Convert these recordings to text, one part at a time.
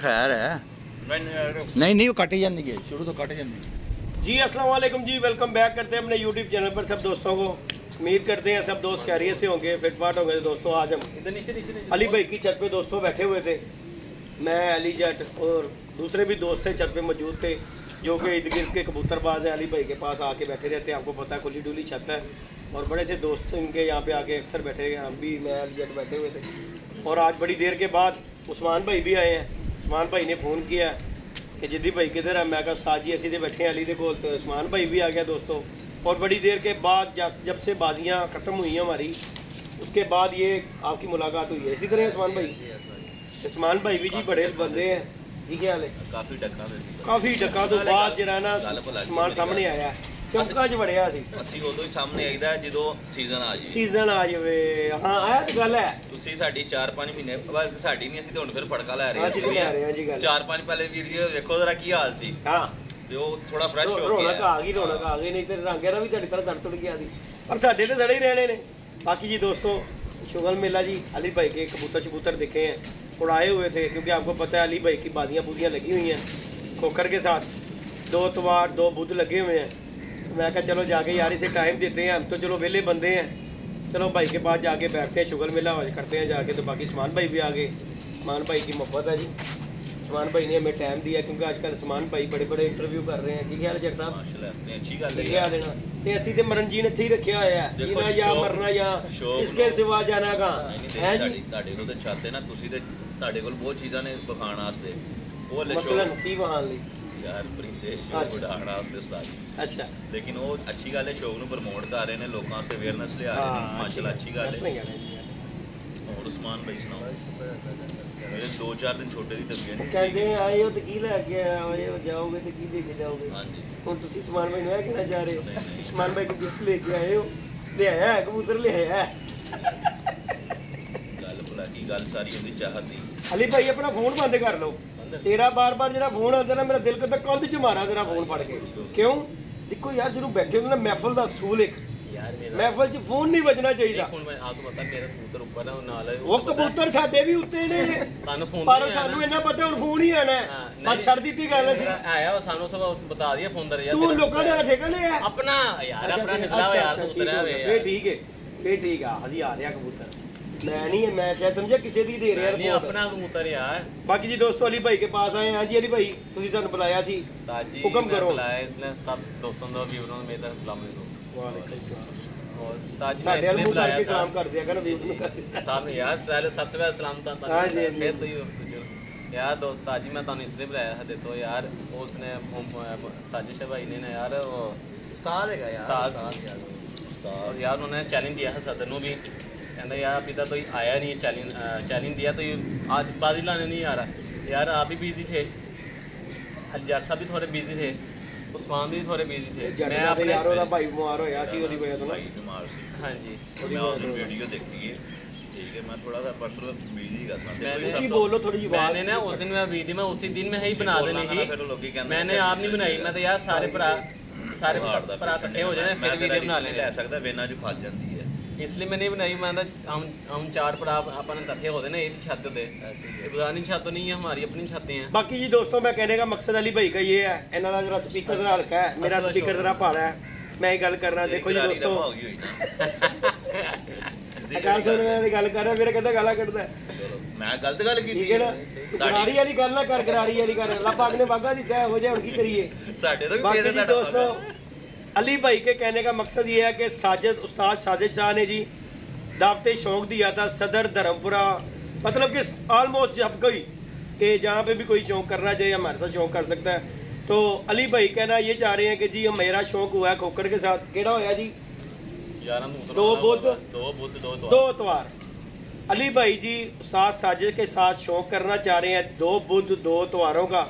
खैर है नहीं नहीं वो कट ही जाती है शुरू तो कट जाती जी। अस्सलाम वालेकुम जी, वेलकम बैक करते हैं अपने यूट्यूब चैनल पर सब दोस्तों को। उम्मीद करते हैं सब दोस्त खैरियत से होंगे, फिटफाट होंगे। तो दोस्तों आज हम अली भाई की छत पे दोस्तों बैठे हुए थे। मैं, अली जट और दूसरे भी दोस्त थे छत पे मौजूद थे, जो कि इर्द गिर्द के कबूतरबाज हैं। अली भाई के पास आके बैठे रहते हैं, आपको पता है खुली डुली छत है और बड़े से दोस्त इनके यहाँ पे आके अक्सर बैठे हैं। हम भी, मैं, अली जट बैठे हुए थे और आज बड़ी देर के बाद उस्मान भाई भी आए हैं। उस्मान भाई ने फ़ोन किया कि जिद्दी भाई किधर है। मैं कहा उस्ताद जी ऐसे बैठे हैं अली दे कोल। तो उस्मान भाई भी आ गया दोस्तों। और बड़ी देर के बाद जब से बाजियाँ ख़त्म हुई हैं हमारी, उसके बाद ये आपकी मुलाकात हुई है। इसी तरह उस्मान भाई, उस्मान भाई भी जी बड़े बंदे हैं, ठीक है। काफ़ी डका तो बाद जरा ना समान सामने आया चौंका च वड़िया सी। ਅਸੀਂ ਉਦੋਂ ਹੀ ਸਾਹਮਣੇ ਆਈਦਾ ਜਦੋਂ ਸੀਜ਼ਨ ਆ ਜੇ। ਸੀਜ਼ਨ ਆ ਜਾਵੇ, ਹਾਂ ਇਹ ਤਾਂ ਗੱਲ ਹੈ। ਤੁਸੀਂ ਸਾਡੀ 4-5 ਮਹੀਨੇ ਬਾਅਦ ਸਾਡੀ ਨਹੀਂ, ਅਸੀਂ ਤਾਂ ਹੁਣ ਫਿਰ ਫੜਕਾ ਲੈ ਰਹੇ ਹਾਂ। ਅਸੀਂ ਲੈ ਰਹੇ ਹਾਂ ਜੀ ਗੱਲ। 4-5 ਪਹਿਲੇ ਵੀਡੀਓ ਵੇਖੋ ਜ਼ਰਾ ਕੀ ਹਾਲ ਸੀ। ਹਾਂ ਤੇ ਉਹ ਥੋੜਾ ਫਰੈਸ਼ ਹੋ ਗਿਆ। ਰੌਣਕ ਆ ਗਈ, ਰੌਣਕ ਆ ਗਈ। ਨਹੀਂ ਤੇ ਰੰਗਿਆਂ ਦਾ ਵੀ ਤੁਹਾਡੀ ਤਰ੍ਹਾਂ ਤੁੜ ਗਿਆ ਸੀ, ਪਰ ਸਾਡੇ ਤੇ ਸੜੇ ਹੀ ਰਹਿਣੇ ਨੇ। बाकी जी दोस्तों, शुगल मेला जी, अली भाई के कबूतर दिखे हैं, उड़ाए हुए थे, क्योंकि आपको पता है अली भाई की बादियाँ बूदियाँ लगी हुई हैं खोकर के साथ। 2 इतवार 2 बुध लगे हुए हैं। तो मैं कहा चलो जाके यार इसे टाइम देते हैं, हम तो चलो वेले बंदे हैं, चलो भाई के पास जाके बैठते हैं, शुगल मेला करते हैं जाके। तो बाकी उस्मान भाई भी आ गए। उस्मान भाई की मोहब्बत है जी, उस्मान भाई ने हमें टाइम दिया, क्योंकि आजकल उस्मान भाई बड़े बड़े इंटरव्यू कर रहे हैं। ठीक है जट साहब, ਮਾਸ਼ਾਅੱਲਾ ਅੱਛੀ ਗੱਲ ਹੈ लिखा देना ते ਅਸੀਂ ਤੇ ਮਰਨ ਜੀ ਨੇ ਇੱਥੇ ਹੀ ਰੱਖਿਆ ਹੋਇਆ ਹੈ, ਜੀਣਾ ਜਾਂ ਮਰਨਾ ਜਾਂ ਇਸਕੇ ਸਿਵਾ ਜਾਣਾ ਕਾ ਹੈ ਜੀ। ਤੁਹਾਡੇ ਕੋਲ ਤਾਂ ਚਾਹਤੇ ਨਾ, ਤੁਸੀਂ ਤੇ ਤੁਹਾਡੇ ਕੋਲ ਬਹੁਤ ਚੀਜ਼ਾਂ ਨੇ ਵਿਖਾਉਣ ਵਾਸਤੇ। ਉਹ ਲੈ ਮਸਲਨ ਕੀ ਵਹਾਨ ਲਈ ਯਾਰ ਪਰਿੰਦੇ ਸ਼ੌਕ ਉਡਾਉਣ ਵਾਸਤੇ ਉਸਤਾਦ। ਅੱਛਾ, ਲੇਕਿਨ ਉਹ ਅੱਛੀ ਗੱਲ ਹੈ, ਸ਼ੌਕ ਨੂੰ ਪ੍ਰਮੋਟ ਕਰ ਰਹੇ ਨੇ, ਲੋਕਾਂ ਵਾਸਤੇ ਅਵੇਅਰਨੈਸ ਲਿਆ ਰਹੇ ਨੇ। ਮਾਸ਼ਾਅੱਲਾ ਅੱਛੀ ਗੱਲ ਹੈ। और उस्मान भाई सुनाओ, मेरे 2-4 दिन छोटे ਦੀ ਤਬੀਅਤ ਨਹੀਂ ਕਹਿੰਦੇ ਆਏ ਹੋ ਤੇ ਕੀ ਲੈ ਕੇ ਆਏ ਹੋ, ਜਾਓਗੇ ਤੇ ਕੀ ਦੇ ਕੇ ਜਾਓਗੇ। ਹਾਂਜੀ, ਹੁਣ ਤੁਸੀਂ ਉਸਮਾਨ ਭਾਈ ਨੂੰ ਇਹ ਕਹਿਣਾ ਚਾਹ ਰਹੇ ਹੋ ਉਸਮਾਨ ਭਾਈ ਕੋ ਗਿਫਟ ਲੈ ਕੇ ਆਏ ਹੋ, ਲਿਆਇਆ ਹੈ ਕਬੂਤਰ, ਲਿਆਇਆ ਹੈ। ਗੱਲ ਭਲਾ ਕੀ ਗੱਲ ਸਾਰੀ ਹੁੰਦੀ ਚਾਹਤ ਦੀ। ਅਲੀ ਭਾਈ ਆਪਣਾ ਫੋਨ ਬੰਦ ਕਰ ਲਓ। ਤੇਰਾ ਬਾਰ-ਬਾਰ ਜਿਹੜਾ ਫੋਨ ਆਉਂਦਾ ਨਾ, ਮੇਰਾ ਦਿਲ ਕਰਦਾ ਕੰਧ 'ਚ ਮਾਰਾਂ ਤੇਰਾ ਫੋਨ ਫੜ ਕੇ। ਕਿਉਂ? ਦੇਖੋ ਯਾਰ, ਜਦੋਂ ਬੈਠੇ ਹੁੰਦੇ ਨਾ ਮਹਿਫਲ ਦਾ ਅਸੂਲ ਇੱਕ, महफल च फोन नहीं बजना चाहिए। वो कबूतर साडे भी उत्ते ने, पर सानू इन्ना पता हुण फोन ही आना है। बस छड़ दी गल सी आया सानू सब बता दिया फोन दर यार। तू लोकां दे ठेका ले अपना यार, अपना निकला हुआ यार कबूतर है। फिर ठीक है, फिर ठीक है। हजी आ रहा कबूतर, मैं नहीं, मैं शायद समझा किसी दी दे रहा है अपना कबूतर यार। बाकी जी दोस्तों, अली भाई के पास आए हैं जी। अली भाई तुसीं सानू बुलाया सी, हुक्म करो। बुलाया इसने सब दोस्तों दा व्यूअरों में मेरा सलाम अलैकुम। साहब यार पहले सबसे पहले सलाम था फिर तो यार दोस्त साजी मैं तुहानू इसलिए बुलाया था। देखो यार उसने साजिश भाई ने ना यार, वो उस्ताद है यार, उस्ताद यार, उन्होंने चैलेंज दिया है सदर को भी। कहता यार अभी तक तो आया नहीं, चैलेंज दिया तो आज बाजी लाने नहीं आ रहा यार। आप भी बिजी थे, अलियार साहब भी थोड़े बिजी थे, उस्मान भी थोड़े बिजी थे। मैं अपने यार ਉਹਦਾ ਭਾਈ ਬਿਮਾਰ ਹੋਇਆ ਸੀ, ਉਹਦੀ ਵਜ੍ਹਾ ਤੋਂ ਨਾ ਬਿਮਾਰ ਸੀ। ਹਾਂਜੀ, मैं उसकी वीडियो देखी है, ठीक है। मैं थोड़ा सा पर्सनल बिजी का साथ मैंने बोलो थोड़ी जी बात। मैंने ना उस दिन मैं वीडियो में उसी दिन में ही बना देनी थी, मैंने आप नहीं बनाई। मैं तो यार सारे भरा इकट्ठे हो जाने फिर वीडियो बना ले सकदा, वेना जो फस जाती है, इसलिए मैं नहीं बनाई। मैं हम 4 भरा अपन इकट्ठे होते ना एक छत पे, पुरानी छत तो नहीं है हमारी, अपनी छतें हैं। बाकी जी दोस्तों, मैं कहने का मकसद अली भाई का ये है, इन्हों का जरा स्पीकर जरा हल्का है, मेरा स्पीकर जरा भारा है। मैं गल करना, देखो जी दोस्तों, गल सुन, मैं गल कर रहा, मेरे कहता गाला कटदा मैं गलत गल की, ठीक है ना। गरारी वाली गल ना कर, गरारी वाली कर। अल्लाह पाक ने बागा दिता है, हो जाए हुण की करिए। साडे तो बाकी जी दोस्तों, अली भाई के कहने का मकसद ये है कि साजिद, उस्ताद साजिद शाह ने जी दावते शौक दिया था सदर धर्मपुरा, मतलब कि ऑलमोस्ट जब कोई कि जहाँ पे भी कोई शौक करना चाहिए हमारे साथ शौक कर सकता है। तो अली भाई कहना ये चाह रहे हैं कि जी मेरा शौक हुआ है खोकर के साथ। केड़ा होया जी? 2 बुध 2 इतवार। अली भाई जी उस्ताद साजिद के साथ शौक करना चाह रहे हैं 2 बुध 2 इतवारों का।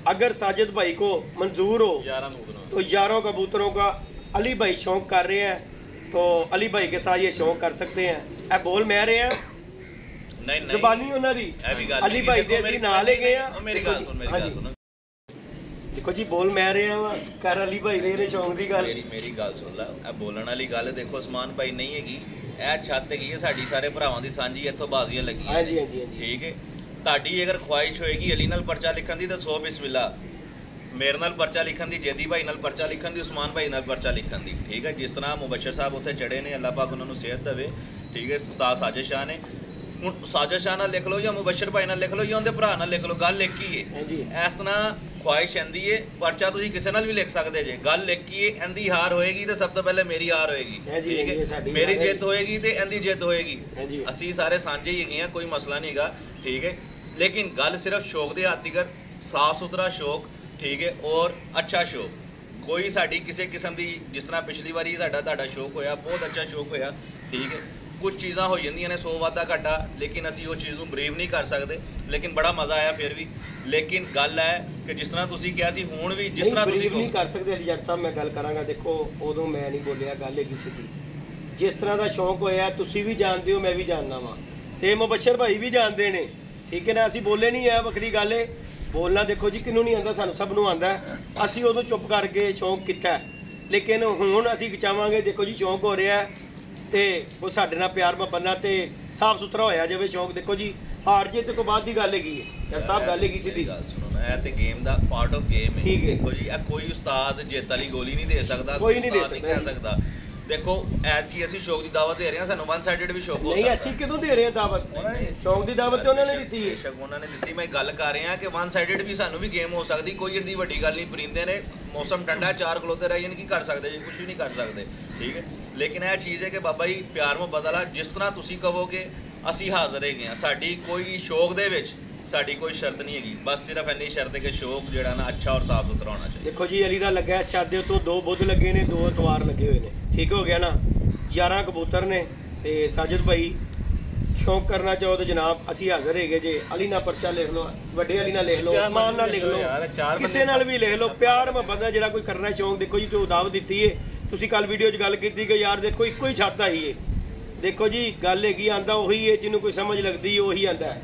अगर साजिद भाई को मंजूर हो तो 11 कबूतरों का अली भाई शौक कर रहे हैं, तो अली भाई के साथ ये शौक कर सकते हैं। ए बोल मैं रहे हैं नहीं ज़बानी उन्हां दी अली भाई दे असीं नाल ले गए हैं। मेरी गल सुन, मेरी गल सुन, देखो जी बोल मैं रहा वा कर अली भाई ने शौक दी गल। मेरी गल सुन ला, ए बोलण वाली गल देखो उस्मान भाई नहीं हैगी, ਇਹ ਛੱਤ ਹੈਗੀ ਹੈ ਸਾਡੀ ਸਾਰੇ ਭਰਾਵਾਂ ਦੀ ਸਾਂਝੀ, ਇੱਥੋਂ ਬਾਜ਼ੀਆਂ ਲੱਗੀਆਂ। ਹਾਂਜੀ ਹਾਂਜੀ ਠੀਕ ਹੈ। ਤੁਹਾਡੀ ਅਗਰ ਖੁਆਇਸ਼ ਹੋਏਗੀ ਅਲੀ ਨਾਲ ਪਰਚਾ ਲਿਖਣ ਦੀ ਤਾਂ 100 ਬਿਸਮਿਲ੍ਲਾ, ਮੇਰੇ ਨਾਲ ਪਰਚਾ ਲਿਖਣ ਦੀ, ਜੈਦੀ ਭਾਈ ਨਾਲ ਪਰਚਾ ਲਿਖਣ ਦੀ, ਉਸਮਾਨ ਭਾਈ ਨਾਲ ਪਰਚਾ ਲਿਖਣ ਦੀ, ਠੀਕ ਹੈ। ਜਿਸ ਤਰ੍ਹਾਂ ਮੁਬਸ਼ਰ ਸਾਹਿਬ ਉੱਥੇ ਚੜੇ ਨੇ, ਅੱਲਾਹ ਪਾਕ ਉਹਨਾਂ ਨੂੰ ਸਿਹਤ ਦੇਵੇ, ਠੀਕ ਹੈ। ਉਸਤਾਦ ਸਾਜਿਦ ਸ਼ਾਹ ਨੇ, ਹੁਣ ਸਾਜਿਦ ਸ਼ਾਹ ਨਾਲ ਲਿਖ ਲਓ ਜਾਂ ਮੁਬਸ਼ਰ ਭਾਈ ਨਾਲ ਲਿਖ ਲਓ ਜਾਂ ਉਹਦੇ ਭਰਾ ਨਾਲ ਲਿਖ ਲਓ, ਗੱਲ ਇੱਕ ਹੀ ਹੈ। ਇਸ ਤਰ੍ਹਾਂ ਖੁਆਇਸ਼ ਆਂਦੀ ਹੈ, ਪਰਚਾ ਤੁਸੀਂ ਕਿਸੇ ਨਾਲ ਵੀ ਲਿਖ ਸਕਦੇ ਜੇ, ਗੱਲ ਇੱਕ ਹੀ ਹੈ। ਇਹਦੀ ਹਾਰ ਹੋਏਗੀ ਤੇ ਸਭ ਤੋਂ ਪਹਿਲੇ ਮੇਰੀ ਹਾਰ ਹੋਏਗੀ, ਠੀਕ ਹੈ। ਮੇਰੀ ਜਿੱਤ ਹੋਏਗੀ ਤੇ ਇਹਦੀ ਜਿੱਤ ਹੋਏਗੀ, ਅਸੀਂ ਸਾਰੇ ਸਾਂਝੇ ਹੀ ਹੈਗੇ ਆ, ਕੋਈ ਮਸਲਾ ਨਹੀਂ ਹੈਗਾ, ਠੀਕ ਹੈ। ਲੇਕਿਨ ਗੱਲ ਸਿਰਫ ਸ਼ੌਕ ਦੇ ਹੱਥ ਤੀਕਰ, ਸਾਫ ਸੁਥਰਾ ਸ਼ੌਕ, ਠੀਕ ਹੈ, ਔਰ ਅੱਛਾ ਸ਼ੌਕ, ਕੋਈ ਸਾਡੀ ਕਿਸੇ ਕਿਸਮ ਦੀ, ਜਿਸ ਤਰ੍ਹਾਂ ਪਿਛਲੀ ਵਾਰੀ ਤੁਹਾਡਾ ਸ਼ੌਕ ਹੋਇਆ, ਬਹੁਤ ਅੱਛਾ ਸ਼ੌਕ ਹੋਇਆ, ਠੀਕ ਹੈ। ਕੁਝ ਚੀਜ਼ਾਂ ਹੋ ਜਾਂਦੀਆਂ ਨੇ 100 ਵਾਧਾ ਘਾਟਾ, ਲੇਕਿਨ ਅਸੀਂ ਉਹ ਚੀਜ਼ ਨੂੰ ਬਰੀਵ ਨਹੀਂ ਕਰ ਸਕਦੇ, ਲੇਕਿਨ ਬੜਾ ਮਜ਼ਾ ਆਇਆ ਫਿਰ ਵੀ। ਲੇਕਿਨ ਗੱਲ ਹੈ ਕਿ ਜਿਸ ਤਰ੍ਹਾਂ ਤੁਸੀਂ ਕਿਹਾ ਸੀ, ਹੁਣ ਵੀ ਜਿਸ ਤਰ੍ਹਾਂ ਤੁਸੀਂ ਨਹੀਂ ਕਰ ਸਕਦੇ ਅਲੀ ਜੱਟ ਸਾਹਿਬ, ਮੈਂ ਗੱਲ ਕਰਾਂਗਾ। ਦੇਖੋ ਉਦੋਂ ਮੈਂ ਨਹੀਂ ਬੋਲਿਆ, ਗੱਲ ਹੈਗੀ ਸਿੱਧੀ। ਜਿਸ ਤਰ੍ਹਾਂ ਦਾ ਸ਼ੌਕ ਹੋਇਆ ਤੁਸੀਂ ਵੀ ਜਾਣਦੇ ਹੋ, ਮੈਂ ਵੀ ਜਾਣਦਾ ਵਾਂ, ਤੇ ਮੁਬਸ਼ਰ ਭਾਈ ਵੀ ਜਾਣਦੇ ਨੇ, ਠੀਕ ਹੈ ਨਾ। ਅਸੀਂ ਬੋਲੇ ਨਹੀਂ ਹੈ, ਵੱਖਰੀ ਗੱਲ ਹੈ। ਬੋਲਣਾ ਦੇਖੋ ਜੀ ਕਿਹਨੂੰ ਨਹੀਂ ਆਉਂਦਾ, ਸਾਨੂੰ ਸਭ ਨੂੰ ਆਉਂਦਾ। ਅਸੀਂ ਉਦੋਂ ਚੁੱਪ ਕਰਕੇ ਸ਼ੌਂਕ ਕੀਤਾ, ਲੇਕਿਨ ਹੁਣ ਅਸੀਂ ਚਾਹਾਂਗੇ, ਦੇਖੋ ਜੀ ਸ਼ੌਂਕ ਹੋ ਰਿਹਾ ਤੇ ਉਹ ਸਾਡੇ ਨਾਲ ਪਿਆਰ ਮੁਹੱਬਤ ਨਾਲ ਤੇ ਸਾਫ ਸੁਥਰਾ ਹੋਇਆ ਜਾਵੇ ਸ਼ੌਂਕ। ਦੇਖੋ ਜੀ ਹਾਰ ਜਿੱਤ ਤੋਂ ਬਾਅਦ ਦੀ ਗੱਲ ਹੈਗੀ ਹੈ ਯਾਰ ਸਾਹਿਬ, ਗੱਲ ਹੈਗੀ ਸਿੱਧੀ ਗੱਲ ਸੁਣੋ ਨਾ, ਇਹ ਤੇ game the part of game ਹੈ, ਠੀਕ ਹੈ। ਦੇਖੋ ਜੀ ਇਹ ਕੋਈ ਉਸਤਾਦ ਜਿੱਤ ਵਾਲੀ ਗੋਲੀ ਨਹੀਂ ਦੇ ਸਕਦਾ, ਕੋਈ ਨਹੀਂ ਦੇ ਸਕਦਾ। ਦੇਖੋ ਐਤਕੀ ਅਸੀਂ ਸ਼ੌਕ ਦੀ ਦਾਵਤ ਦੇ ਰਹੇ ਹਾਂ, ਸਾਨੂੰ ਵਨ ਸਾਈਡਡ ਵੀ ਸ਼ੌਕ ਹੋ ਸਕਦਾ ਨਹੀਂ। ਅਸੀਂ ਕਿਦੋਂ ਦੇ ਰਹੇ ਹਾਂ ਦਾਵਤ? ਸ਼ੌਕ ਦੀ ਦਾਵਤ ਤੇ ਉਹਨਾਂ ਨੇ ਦਿੱਤੀ ਹੈ, ਬੇਸ਼ੱਕ ਉਹਨਾਂ ਨੇ ਦਿੱਤੀ। ਮੈਂ ਗੱਲ ਕਰ ਰਿਹਾ ਕਿ ਵਨ ਸਾਈਡਡ ਵੀ ਸਾਨੂੰ ਵੀ ਗੇਮ ਹੋ ਸਕਦੀ, ਕੋਈ ਏਡੀ ਵੱਡੀ ਗੱਲ ਨਹੀਂ। ਪਰਿੰਦੇ ਨੇ, ਮੌਸਮ ਠੰਡਾ, 4 ਖਲੋਤੇ ਰਹਿ ਜਾਣ, ਕੀ ਕਰ ਸਕਦੇ ਜੀ? ਕੁਝ ਵੀ ਨਹੀਂ ਕਰ ਸਕਦੇ, ਠੀਕ ਹੈ। ਲੇਕਿਨ ਇਹ ਚੀਜ਼ ਹੈ ਕਿ ਬਾਬਾ ਜੀ ਪਿਆਰ ਮੁਹੱਬਤ ਵਾਲਾ, ਜਿਸ ਤਰ੍ਹਾਂ ਤੁਸੀਂ ਕਹੋਗੇ ਅਸੀਂ ਹਾਜ਼ਰ ਹੈਗੇ ਹਾਂ। ਸਾਡੀ ਕੋਈ ਸ਼ੌਕ ਦੇ ਵਿੱਚ ਸਾਡੀ ਕੋਈ ਸ਼ਰਤ ਨਹੀਂ ਹੈਗੀ, ਬਸ ਸਿਰਫ ਇੰਨੀ ਸ਼ਰਤ ਹੈ ਕਿ ਸ਼ੌਕ ਜਿਹੜਾ ਨਾ ਅੱਛਾ ਔਰ ਸਾਫ ਸੁਥਰਾ ਹੋਣਾ ਚਾਹੀਦਾ। ਦੇਖੋ ਜੀ ਅਲੀ ਦਾ ਲੱਗਾ ਸ਼ਾਦੇ ਤੋਂ 2 ਬੁੱਧ ਲੱਗੇ ਨੇ, 2 ਐਤਵਾਰ ਲੱਗੇ ਹੋਏ ਨੇ, ਠੀਕ ਹੋ ਗਿਆ ਨਾ। 11 ਕਬੂਤਰ ਨੇ ਤੇ ਸਾਜਿਦ ਭਾਈ ਸ਼ੌਂਕ ਕਰਨਾ ਚਾਹੋ ਤਾਂ ਜਨਾਬ ਅਸੀਂ ਹਾਜ਼ਰ ਹੈਗੇ ਜੇ। ਅਲੀ ਨਾਲ ਪਰਚਾ ਲਿਖ ਲਓ, ਵੱਡੇ ਅਲੀ ਨਾਲ ਲਿਖ ਲਓ, ਉਸਮਾਨ ਨਾਲ ਲਿਖ ਲਓ, ਕਿਸੇ ਨਾਲ ਵੀ ਲਿਖ ਲਓ। ਪਿਆਰ ਮੁਹੱਬਤ ਦਾ ਜਿਹੜਾ ਕੋਈ ਕਰਨਾ ਸ਼ੌਂਕ, ਦੇਖੋ ਜੀ ਤੂੰ ਦਾਵਤ ਦਿੱਤੀ ਏ, ਤੁਸੀਂ ਕੱਲ ਵੀਡੀਓ 'ਚ ਗੱਲ ਕੀਤੀ ਕਿ ਯਾਰ ਦੇਖੋ ਇੱਕੋ ਹੀ ਛੱਤ ਆਈ ਏ। ਦੇਖੋ ਜੀ ਗੱਲ ਹੈਗੀ, ਆਂਦਾ ਉਹੀ ਏ ਜਿਹਨੂੰ ਕੋਈ ਸਮਝ ਲੱਗਦੀ ਉਹੀ ਆਂਦਾ,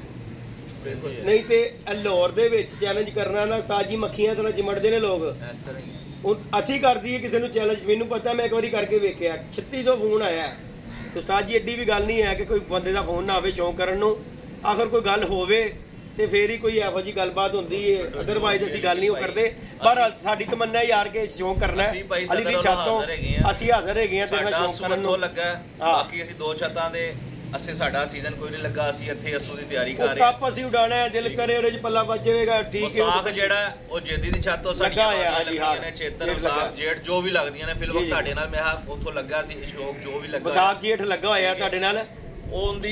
ਨਹੀਂ ਤੇ ਲਾਹੌਰ ਦੇ ਵਿੱਚ ਚੈਲੰਜ ਕਰਨਾ ਨਾ ਤਾਜੀ ਮੱਖੀਆਂ ਤਰ੍ਹਾਂ ਚਿਮੜਦੇ ਨੇ ਲੋਕ। ਇਸ ਤਰ੍ਹਾਂ ਹੀ ਹੁਣ ਅਸੀਂ ਕਰ ਦਈਏ ਕਿਸੇ ਨੂੰ ਚੈਲੰਜ, ਮੈਨੂੰ ਪਤਾ ਮੈਂ ਇੱਕ ਵਾਰੀ ਕਰਕੇ ਵੇਖਿਆ, 3600 ਫੋਨ ਆਇਆ। ਉਸਤਾਦ ਜੀ ਐਡੀ ਵੀ ਗੱਲ ਨਹੀਂ ਹੈ ਕਿ ਕੋਈ ਬੰਦੇ ਦਾ ਫੋਨ ਨਾ ਆਵੇ ਸ਼ੌਂਕ ਕਰਨ ਨੂੰ, ਆਖਰ ਕੋਈ ਗੱਲ ਹੋਵੇ ਤੇ ਫੇਰ ਹੀ ਕੋਈ ਇਹੋ ਜਿਹੀ ਗੱਲਬਾਤ ਹੁੰਦੀ ਹੈ, ਅਦਰਵਾਈਜ਼ ਅਸੀਂ ਗੱਲ ਨਹੀਂ ਉਹ ਕਰਦੇ। ਪਰ ਸਾਡੀ ਤਮੰਨਾ ਯਾਰ ਕੇ ਸ਼ੌਂਕ ਕਰਨਾ ਹੈ, ਅਲੀ ਦੀ ਛੱਤ ਤੋਂ ਅਸੀਂ ਹਾਜ਼ਰ ਹੈਗੇ ਹਾਂ ਤੇਰੇ ਨਾਲ ਸ਼ੌਂਕ ਕਰਨ ਨੂੰ ਲੱਗਾ। ਬਾਕੀ ਅਸੀਂ 2 ਛੱਤਾਂ ਦੇ ਅਸੀਂ, ਸਾਡਾ ਸੀਜ਼ਨ ਕੋਈ ਨਹੀਂ ਲੱਗਾ, ਅਸੀਂ ਇੱਥੇ ਅਸੂ ਦੀ ਤਿਆਰੀ ਕਰ ਰਹੇ ਹਾਂ। ਕੱਪ ਅਸੀਂ ਉਡਾਣਾ ਹੈ, ਦਿਲ ਕਰੇ ਉਹਦੇ 'ਚ ਪੱਲਾ ਵੱਜੇਗਾ, ਠੀਕ ਹੈ। ਸਾਖ ਜਿਹੜਾ ਉਹ ਜੇਦੀ ਦੀ ਛੱਤ ਤੋਂ ਸਾਡੀਆਂ ਲੱਗਦੀਆਂ ਨੇ, ਚੇਤਰ ਸਾਖ ਜੇਠ ਜੋ ਵੀ ਲੱਗਦੀਆਂ ਨੇ, ਫਿਲਮ ਤੁਹਾਡੇ ਨਾਲ ਮੈਂ ਉੱਥੋਂ ਲੱਗਾ ਸੀ ਸ਼ੌਕ, ਜੋ ਵੀ ਲੱਗਾ ਵਿਸਾਖ ਜੇਠ ਲੱਗਾ ਹੋਇਆ ਤੁਹਾਡੇ ਨਾਲ, ਉਹਦੀ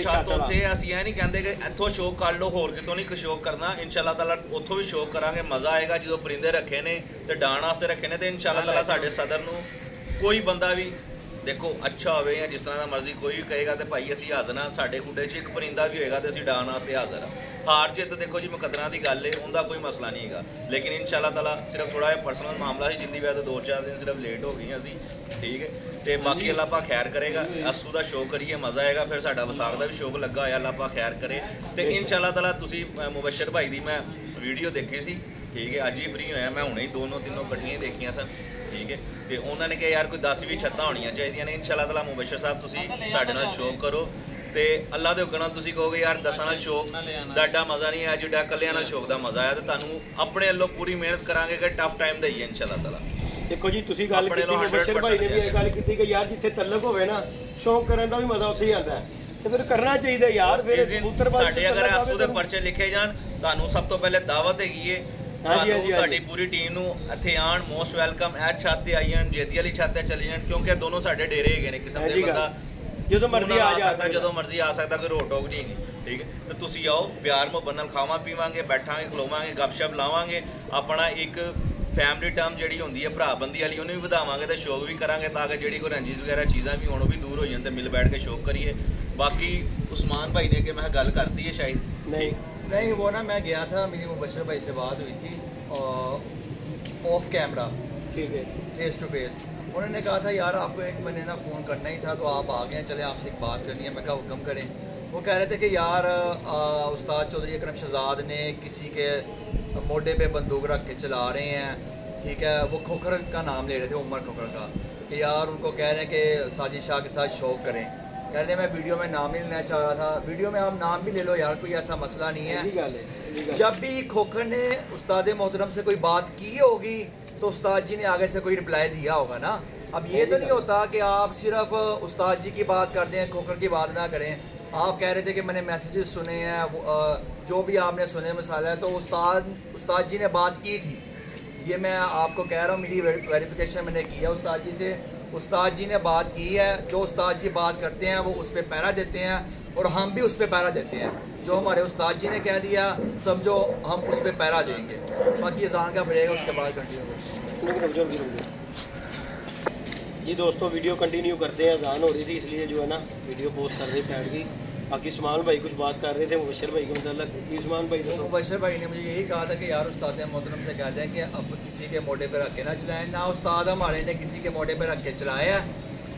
ਛੱਤ ਉੱਥੇ। ਅਸੀਂ ਇਹ ਨਹੀਂ ਕਹਿੰਦੇ ਕਿ ਇੱਥੋਂ ਸ਼ੌਕ ਕਰ ਲਓ, ਹੋਰ ਕਿਤੋਂ ਨਹੀਂ ਸ਼ੌਕ ਕਰਨਾ। ਇਨਸ਼ਾਅੱਲਾ ਤਾਲਾ ਉੱਥੋਂ ਵੀ ਸ਼ੌਕ ਕਰਾਂਗੇ, ਮਜ਼ਾ ਆਏਗਾ। ਜਦੋਂ ਪਰਿੰਦੇ ਰੱਖੇ ਨੇ ਤੇ ਡਾਣ ਵਾਸਤੇ ਰੱਖੇ ਨੇ, ਤੇ ਇਨਸ਼ਾਅੱਲਾ ਤਾਲਾ ਸਾਡੇ ਸਦਰ ਨੂੰ ਕੋਈ ਬੰਦਾ ਵੀ ਦੇਖੋ ਅੱਛਾ ਹੋਵੇ ਜਾਂ ਜਿਸ ਤਰ੍ਹਾਂ ਦਾ ਮਰਜ਼ੀ ਕੋਈ ਵੀ ਕਹੇਗਾ ਤੇ ਭਾਈ ਅਸੀਂ ਹਾਜ਼ਰ ਹਾਂ। ਸਾਡੇ ਖੁੱਡੇ 'ਚ ਇੱਕ ਪਰਿੰਦਾ ਵੀ ਹੋਏਗਾ ਤੇ ਅਸੀਂ ਡਾਣ ਵਾਸਤੇ ਹਾਜ਼ਰ ਹਾਂ। ਹਾਰ ਜਿੱਤ ਦੇਖੋ ਜੀ ਮੁਕੱਦਰਾਂ ਦੀ ਗੱਲ ਹੈ, ਉਹਦਾ ਕੋਈ ਮਸਲਾ ਨਹੀਂ ਹੈਗਾ। ਲੇਕਿਨ ਇਨਸ਼ਾਅੱਲਾ ਤਾਲਾ ਸਿਰਫ ਥੋੜਾ ਜਿਹਾ ਪਰਸਨਲ ਮਾਮਲਾ ਸੀ, ਜਿੰਦੀ ਵਜ੍ਹਾ ਤੋਂ 2-4 ਦਿਨ ਸਿਰਫ ਲੇਟ ਹੋ ਗਈਆਂ ਅਸੀਂ, ਠੀਕ ਹੈ। ਤੇ ਬਾਕੀ ਅੱਲਾਹ ਪਾਕ ਖੈਰ ਕਰੇਗਾ, ਅਸੂ ਦਾ ਸ਼ੌਕ ਕਰੀਏ, ਮਜ਼ਾ ਆਏਗਾ। ਫਿਰ ਸਾਡਾ ਵਿਸਾਖ ਦਾ ਵੀ ਸ਼ੌਕ ਲੱਗਾ ਹੋਇਆ, ਅੱਲਾਹ ਪਾਕ ਖੈਰ ਕਰੇ। ਤੇ ਇਨਸ਼ਾਅੱਲਾ ਤਾਲਾ ਤੁਸੀਂ ਮੁਬਸ਼ਰ ਭਾਈ ਦੀ ਮੈਂ ਵੀਡੀਓ ਦੇਖੀ ਸੀ, ਠੀਕ ਹੈ। ਅੱਜ ਹੀ ਫ੍ਰੀ ਹੋਇਆ ਮੈਂ, ਹੁਣੇ ਹੀ 2-3 ਇਕੱਠੀਆਂ ਦੇਖੀਆਂ ਸਨ, ਠੀਕ ਹੈ। ਤੇ ਉਹਨਾਂ ਨੇ ਕਿਹਾ ਯਾਰ ਕੋਈ 10-20 ਛੱਤਾਂ ਹੋਣੀਆਂ ਚਾਹੀਦੀਆਂ ਨੇ। ਇਨਸ਼ਾਅੱਲਾ ਤਾਲਾ ਮੁਬਸ਼ਰ ਸਾਹਿਬ ਤੁਸੀਂ ਸਾਡੇ ਨਾਲ ਸ਼ੌਕ ਕਰੋ ਤੇ ਅੱਲਾ ਦੇ ਹੁਕਮ ਨਾਲ ਤੁਸੀਂ ਕਹੋਗੇ ਯਾਰ 10 ਨਾਲ ਸ਼ੌਕ ਦਾ ਐਡਾ ਮਜ਼ਾ ਨਹੀਂ ਆਇਆ ਜਿਹੜਾ ਇਕੱਲਿਆਂ ਨਾਲ ਸ਼ੌਕ ਦਾ ਮਜ਼ਾ ਆਇਆ। ਤੇ ਤੁਹਾਨੂੰ ਆਪਣੇ ਵੱਲੋਂ ਪੂਰੀ ਮਿਹਨਤ ਕਰਾਂਗੇ ਕਿ ਟਫ ਟਾਈਮ ਦਈਏ ਇਨਸ਼ਾਅੱਲਾ ਤਾਲਾ। ਦੇਖੋ ਜੀ ਤੁਸੀਂ ਗੱਲ ਕੀਤੀ, ਮੁਬਸ਼ਰ ਭਾਈ ਨੇ ਵੀ ਇਹ ਗੱਲ ਕੀਤੀ ਕਿ ਯਾਰ ਜਿੱਥੇ ਤਲਕ ਹੋਵੇ ਨਾ ਸ਼ੌਕ ਕਰਨ ਦਾ ਵੀ ਮਜ਼ਾ ਉੱਥੇ ਹੀ ਆਉਂਦਾ ਤੇ ਫਿਰ ਕਰਨਾ ਚਾਹੀਦਾ ਯਾਰ। ਫਿਰ ਸਾਡੇ ਅਗਰ ਆਸੂ ਦੇ ਪਰਚੇ ਲਿਖੇ ਜਾਣ, ਤੁਹਾਨੂੰ ਸਭ ਤੋਂ ਪਹਿਲੇ ਦਾਵਤ ਹੈਗੀ ਏ, ਤੁਹਾਡੀ ਪੂਰੀ ਟੀਮ ਨੂੰ ਇੱਥੇ ਆਣ, ਮੋਸਟ ਵੈਲਕਮ। ਇਹ ਛੱਤ ਤੇ ਆਈ ਜਾਣ, ਜੇਦੀ ਵਾਲੀ ਛੱਤ ਤੇ ਚਲੇ ਜਾਣ, ਕਿਉਂਕਿ ਦੋਨੋਂ ਸਾਡੇ ਡੇਰੇ ਹੈਗੇ ਨੇ। ਕਿਸਮ ਦੇ ਬੰਦਾ ਜਦੋਂ ਮਰਜ਼ੀ ਆ ਸਕਦਾ, ਜਦੋਂ ਮਰਜ਼ੀ ਆ ਸਕਦਾ, ਕੋਈ ਰੋਕ ਟੋਕ ਨਹੀਂ ਹੈਗੀ, ਠੀਕ ਹੈ। ਤੇ ਤੁਸੀਂ ਆਓ, ਪਿਆਰ ਮੁਹੱਬਤ ਨਾਲ ਖਾਵਾਂ ਪੀਵਾਂਗੇ, ਬੈਠਾਂਗੇ, ਖਲੋਵਾਂਗੇ, ਗੱਪਸ਼ਪ ਲਾਵਾਂਗੇ। ਆਪਣਾ ਇੱਕ ਫੈਮਿਲੀ ਟਰਮ ਜਿਹੜੀ ਹੁੰਦੀ ਹੈ ਭਰਾਬੰਦੀ ਵਾਲੀ, ਉਹਨੂੰ ਵੀ ਵਧਾਵਾਂਗੇ ਤੇ ਸ਼ੌਕ ਵੀ ਕਰਾਂਗੇ, ਤਾਂ ਕਿ ਜਿਹੜੀ ਕੋਈ ਰੰਜਿਸ਼ ਵਗੈਰਾ ਚੀਜ਼ਾਂ ਵੀ ਹੋਣ ਉਹ ਵੀ ਦੂਰ ਹੋ ਜਾਣ ਤੇ ਮਿਲ बैठ के शौक करिए। बाकी उस्मान भाई ने कि मैं गल कर दी है शायद नहीं वो ना मैं गया था, मेरी मुबशर भाई से बात हुई थी ऑफ कैमरा, ठीक है, फेस टू फेस। उन्होंने कहा था यार आपको एक मैंने ना फ़ोन करना ही था तो आप आ गए, चले आपसे एक बात करनी है। मैं कहा हुक्म करें। वो कह रहे थे कि यार उस्ताद चौधरी अकरम शहजाद ने किसी के मोढे पे बंदूक रख के चला रहे हैं, ठीक है। वो खोखर का नाम ले रहे थे, उमर खोखर का, कि यार उनको कह रहे हैं कि साजिद शाह के साथ शौक करें। कह रहे मैं वीडियो में नाम ही लेना चाह रहा था। वीडियो में आप नाम भी ले लो यार, कोई ऐसा मसला नहीं है। जब भी खोखर ने उस्ताद मोहतरम से कोई बात की होगी तो उस्ताद जी ने आगे से कोई रिप्लाई दिया होगा ना। अब ये तो नहीं होता कि आप सिर्फ उस्ताद जी की बात कर दें, खोखर की बात ना करें। आप कह रहे थे कि मैंने मैसेजेस सुने हैं, जो भी आपने सुने मिसाल है, तो उस्ताद जी ने बात की थी। ये मैं आपको कह रहा हूँ, मेरी वेरिफिकेशन मैंने किया उस्ताद जी से। उस्ताद जी ने बात की है, जो उस्ताद जी बात करते हैं वो उस पर पैरा देते हैं और हम भी उस पर पैरा देते हैं। जो हमारे उस्ताद जी ने कह दिया समझो हम उस पर पैरा देंगे। बाकी अज़ान का पड़ेगा, उसके बाद कंटिन्यू। जी दोस्तों वीडियो कंटिन्यू करते हैं। अज़ान हो रही थी इसलिए जो है ना वीडियो पोस्ट कर रही बैठ गई। बाकी उस्मान भाई कुछ बात कर रहे थे मुबशर भाई के मतलब। उस्मान भाई तो मुबशर भाई ने मुझे यही कहा था कि यार उस्ताद मोहतरम से कहते हैं कि अब किसी के मोटे पे रख के ना चलाएं। ना उस्ताद हमारे ने किसी के मोटे पे रख के चलाया है।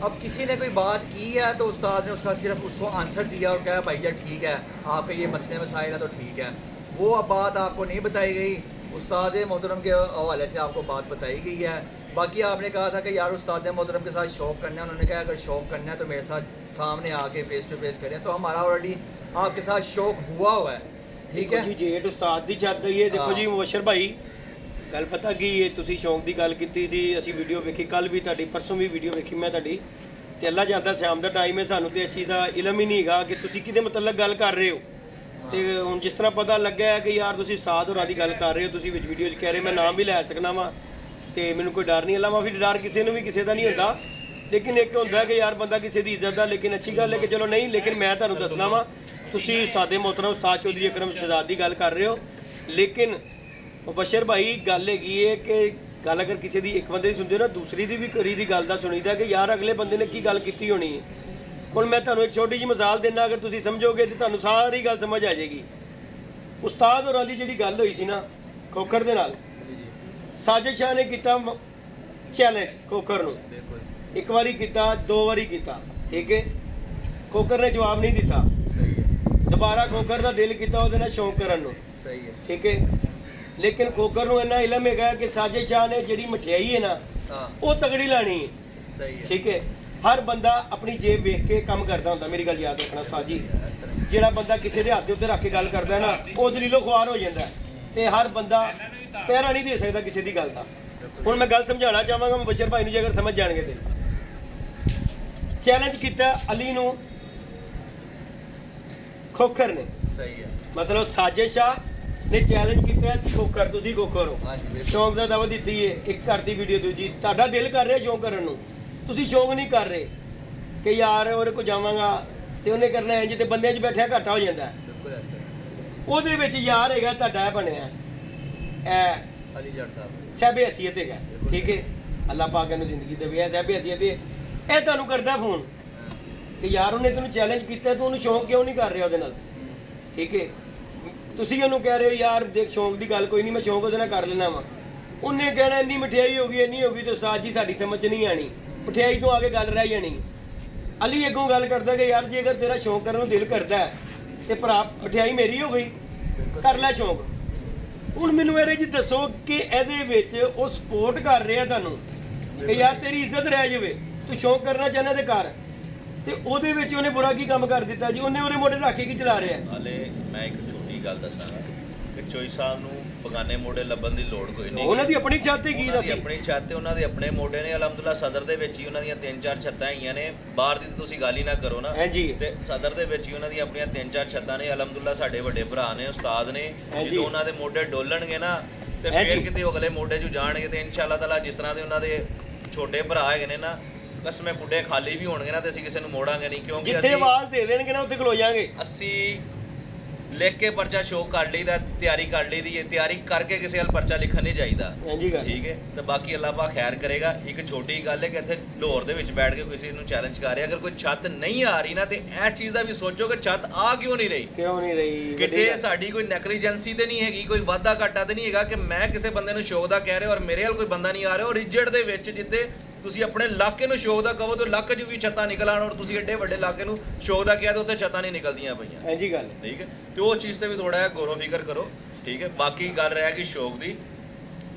अब किसी ने कोई बात की है तो उस्ताद ने उसका सिर्फ उसको आंसर दिया और कहा भाई ठीक है, आपके ये मसले मसाइल है तो ठीक है। वो अब बात आपको नहीं बताई गई, उस्ताद मोहतरम के हवाले से आपको बात बताई गई है। बाकी आपने कहा था कि यार उस्ताद मोहतरम के साथ शौक करना है। उन्होंने कहा अगर शौक करना है तो मेरे साथ सामने आके फेस टू फेस करें। तो हमारा ऑलरेडी आपके साथ शौक हुआ हुआ है, ठीक है जी। जेठ उस्ताद दी चाहता ही है। देखो जी मुबशर भाई गल पता की है, तुसी शौक की गल की सी, असी वीडियो वेखी, कल भी तुहाडी परसों भी वीडियो वेखी मैं तुहाडी। ते अल्लाह जानदा शाम का टाइम है, सानू तो इस चीज़ का इलम ही नहीं हैगा कि तुसी किहदे मतलब गल कर रहे हो। तो हुण जिस तरह पता लग्या है कि यार तुसी उस्ताद होरां दी गल कर रहे हो, तुसी विच वीडियो च कह रहे मैं नाम भी लै सकना वा, तो मैनूं कोई डर नहीं। अल्लाह माफी, डर किसी नूं भी किसी का नहीं होंदा, लेकिन एक होंदा कि यार बंदा किसी की इज्जत दा। लेकिन अच्छी गल है कि चलो नहीं, लेकिन मैं तुहानूं दसना वा तुसी उस्ताद मोहतरम उस्ताद चौधरी अकरम शहजाद की गल कर रहे हो। लेकिन मुबशर भाई गल हैगी है कि गल अगर किसी की एक बंदे की सुनते हो ना, दूसरी की भी करी दी गल का सुनीदा कि यार अगले बंदे ने की गल की होनी है। हुण मैं तुहानूं एक छोटी जी मिसाल देना, अगर तुसीं समझोगे तो तुहानूं सारी गल समझ आ जाएगी। उस्ताद होरां दी जिहड़ी गल होई सी ना खोखर दे नाल, साजिद शाह ने किया चैलेंज खोखर नूं, एक बारी किया, दो बारी किया, ठीक है। खोखर ने जवाब नहीं दिता, दोबारा खोखर का दिल किया उहदे नाल शौक करन नूं, सही है, ठीक है। लेकिन खोखर नूं इन्ना इलम है कि साजिद शाह ने जिहड़ी मठियाई है ना वो तगड़ी लानी है, सही है, ठीक है। हर बंदा अपनी जेब वेख के काम करता होंदा, मेरी गल याद रखना उस्ताद जी। जिहड़ा बंदा किसी के हाथ उत्ते रख के गल करदा है ना वो दलीलो खुआर हो जाता है, तो हर बंदा पैरा नहीं दे सकता किसी की गल का। हुण मैं गल समझाना चाहांगा मुबशर भाई नूं, जे अगर समझ जाणगे तो चैलेंज किया अली नूं खोखर ने, सही है। मतलब साजिद शाह ने चैलेंज किया खोखर, तुसीं खोखर हो, शौक का दावा दी है, एक घर की वीडियो दूजी, तुहाडा दिल कर रहा शौक करन नूं, तुसीं शौक नहीं कर रहे कि यार ਉਹਦੇ को जावांगा ਤੇ ਉਹਨੇ करना है जिते बंदे च बैठा घाटा हो जाता है। ਉਹਦੇ ਵਿੱਚ ਯਾਰ ਹੈਗਾ ਤੁਹਾਡਾ ਬਣਿਆ ਇਹ ਅਲੀ ਜੱਟ ਸਾਹਿਬ ਸਾਹਿਬ ਹਸੀਅਤ ਹੈਗਾ, ਠੀਕ ਹੈ। ਅੱਲਾਹ ਪਾਕ ਇਹਨੂੰ ਜ਼ਿੰਦਗੀ ਦੇਵੇ, ਇਹ ਸਾਹਿਬ ਹਸੀਅਤ ਹੈ। ਇਹ ਤੁਹਾਨੂੰ ਕਰਦਾ ਫੋਨ ਕਿ ਯਾਰ ਉਹਨੇ ਤੈਨੂੰ ਚੈਲੰਜ ਕੀਤਾ, ਤੂੰ ਉਹਨੂੰ ਸ਼ੌਕ ਕਿਉਂ ਨਹੀਂ ਕਰ ਰਿਹਾ ਉਹਦੇ ਨਾਲ, ਠੀਕ ਹੈ। ਤੁਸੀਂ ਉਹਨੂੰ ਕਹਿ ਰਹੇ ਹੋ ਯਾਰ ਦੇਖ ਸ਼ੌਕ ਦੀ ਗੱਲ ਕੋਈ ਨਹੀਂ, ਮੈਂ ਸ਼ੌਕ ਉਹਦੇ ਨਾਲ ਕਰ ਲੈਣਾ ਵਾ। ਉਹਨੇ ਕਹਿਣਾ ਇੰਨੀ ਮਠਿਆਈ ਹੋ ਗਈ, ਇੰਨੀ ਹੋ ਗਈ, ਤੇ ਉਸਤਾਦ ਜੀ ਸਾਡੀ ਸਮਝ 'ਚ ਨਹੀਂ ਆਣੀ, ਮਠਿਆਈ ਤੋਂ ਆਗੇ ਗੱਲ ਰਹਿ ਜਾਣੀ। ਅਲੀ ਅੱਗੋਂ ਗੱਲ ਕਰਦਾ ਕਿ ਯਾਰ ਜੇ ਅਗਰ ਤੇਰਾ ਸ਼ੌਕ ਕਰਨ ਨੂੰ ਦਿਲ ਕਰਦਾ ਤੇ ਭਰਾ ਮਠਿਆਈ ਮੇਰੀ ਹੋ ਗਈ, ਕਰ ਲੈ ਸ਼ੌਕ। ਹੁਣ ਮੈਨੂੰ ਇਹਦੇ 'ਚ ਦੱਸੋ ਕਿ ਇਹਦੇ ਵਿੱਚ ਉਹ ਸਪੋਰਟ ਕਰ ਰਿਹਾ ਤੁਹਾਨੂੰ ਕਿ ਯਾਰ ਤੇਰੀ ਇੱਜ਼ਤ ਰਹਿ ਜਾਵੇ, ਤੂੰ ਸ਼ੌਕ ਕਰਨਾ ਚਾਹੁੰਦਾ ਤੇ ਕਰ, ਤੇ ਉਹਦੇ ਵਿੱਚ ਉਹਨੇ ਬੁਰਾ ਕੀ ਕੰਮ ਕਰ ਦਿੱਤਾ ਜੀ? ਉਹਨੇ ਉਹਦੇ ਮੋਢੇ ਰੱਖ ਕੇ ਕੀ ਚਲਾ ਰਿਹਾ? ਹਾਲੇ ਮੈਂ ਇੱਕ ਛੋਟੀ ਗੱਲ ਦੱਸਾਂਗਾ ਕਿ ਚੋਈ ਸਾਹਿਬ ਨੂੰ ਬਗਾਨੇ ਮੋਢੇ ਲੱਭਣ ਦੀ ਲੋੜ ਕੋਈ ਨਹੀਂ। ਉਹਨਾਂ ਦੀ ਆਪਣੀ ਛੱਤ ਹੈਗੀ, ਆਪਣੀ ਛੱਤ ਤੇ ਉਹਨਾਂ ਦੇ ਆਪਣੇ ਮੋਢੇ ਨੇ। ਅਲਹਮਦੁਲਿਲਾ ਸਦਰ ਦੇ ਵਿੱਚ ਹੀ ਉਹਨਾਂ ਦੀਆਂ 3-4 ਛੱਤਾਂ ਹੈਗੀਆਂ ਨੇ, ਬਾਹਰ ਦੀ ਤੁਸੀਂ ਗੱਲ ਹੀ ਨਾ ਕਰੋ ਨਾ, ਤੇ ਸਦਰ ਦੇ ਵਿੱਚ ਹੀ ਉਹਨਾਂ ਦੀਆਂ ਆਪਣੀਆਂ 3-4 ਛੱਤਾਂ ਨੇ। ਅਲਹਮਦੁਲਿਲਾ ਸਾਡੇ ਵੱਡੇ ਭਰਾ ਨੇ, ਉਸਤਾਦ ਨੇ, ਜਦੋਂ ਉਹਨਾਂ ਦੇ ਮੋਢੇ ਡੋਲਣਗੇ ਨਾ ਤੇ ਫਿਰ ਕਿਤੇ ਅਗਲੇ ਮੋਢੇ 'ਚ ਜਾਣਗੇ ਤੇ ਇਨਸ਼ਾ ਅੱਲਾਹ ਤਾਲਾ ਜਿਸ ਤਰ੍ਹਾਂ ਦੇ ਉਹਨਾਂ ਦੇ ਛੋਟੇ ਭਰਾ ਹੈਗੇ ਨੇ ਨਾ, ਕਸਮੇ ਕੁੱਡੇ ਖਾਲੀ ਵੀ ਹੋਣਗੇ ਨਾ ਤੇ ਅਸੀਂ ਕਿਸੇ ਨੂੰ ਮੋੜਾਂਗੇ ਨਹੀਂ, ਕਿਉਂਕਿ ਜਿੱਥੇ ਆਵਾਜ਼ ਦੇ ਦੇਣਗੇ ਨਾ ਉੱਥੇ ਖਲੋ ਜਾਾਂਗੇ। ਅਸੀਂ ਲਿਖ ਕੇ ਪਰਚਾ ਸ਼ੋਅ ਕਰ ਲਈਦਾ, ਤਿਆਰੀ ਕਰ ਲਈਦੀ ਹੈ, ਤਿਆਰੀ ਕਰਕੇ ਕਿਸੇ ਵੱਲ ਪਰਚਾ ਲਿਖਣ ਨਹੀਂ ਚਾਹੀਦਾ, ਠੀਕ ਹੈ। ਤੇ ਬਾਕੀ ਅੱਲਾਹ ਪਾਕ ਖੈਰ ਕਰੇਗਾ। ਇੱਕ ਛੋਟੀ ਗੱਲ ਹੈ ਕਿ ਇੱਥੇ ਲਾਹੌਰ ਦੇ ਵਿੱਚ ਬੈਠ ਕੇ ਕਿਸੇ ਨੂੰ ਚੈਲੰਜ ਕਰ ਰਿਹਾ, ਅਗਰ ਕੋਈ ਛੱਤ ਨਹੀਂ ਆ ਰਹੀ ਨਾ ਤੇ ਇਸ ਚੀਜ਼ ਦਾ ਵੀ ਸੋਚੋ ਕਿ ਛੱਤ ਆ ਕਿਉਂ ਨਹੀਂ ਰਹੀ, ਕਿਤੇ ਸਾਡੀ ਕੋਈ ਨੈਗਲੀਜੈਂਸੀ ਤੇ ਨਹੀਂ ਹੈਗੀ, ਕੋਈ ਵਾਧਾ ਘਾਟਾ ਤੇ ਨਹੀਂ ਹੈਗਾ ਕਿ ਮੈਂ ਕਿਸੇ ਬੰਦੇ ਨੂੰ ਸ਼ੌਕ ਦਾ ਕਹਿ ਰਿਹਾ ਔਰ ਮੇਰੇ ਵੱਲ ਕੋਈ ਬੰਦਾ ਨਹੀਂ ਆ ਰਿਹਾ। ਔਰ ਰਿਜੜ ਦੇ ਵਿੱਚ ਜਿੱਥੇ ਤੁਸੀਂ ਆਪਣੇ ਇਲਾਕੇ ਨੂੰ ਸ਼ੌਕ ਦਾ ਕਹੋ ਤਾਂ ਇਲਾਕੇ 'ਚ ਵੀ ਛੱਤਾਂ ਨਿਕਲ ਆਉਣ, ਔਰ ਤੁਸੀਂ ਏਡੇ ਵੱਡੇ ਇਲਾਕੇ ਨੂੰ ਸ਼ੌਕ ਦਾ ਕਿਹਾ ਤਾਂ ਉੱਥੇ ਛੱਤਾਂ ਨਹੀਂ ਨਿਕਲਦੀਆਂ ਪਈਆਂ, ਹਾਂਜੀ ਗੱਲ, ਠੀਕ ਹੈ। ਤੇ ਉਹ ਚੀਜ਼ ਤੇ ਵੀ ਥੋੜਾ ਜਿਹਾ ਗੌਰ ਫਿਕਰ ਕਰੋ, ਠੀਕ ਹੈ। ਬਾਕੀ ਗੱਲ ਰਹਿ ਗਈ ਸ਼ੌਕ ਦੀ,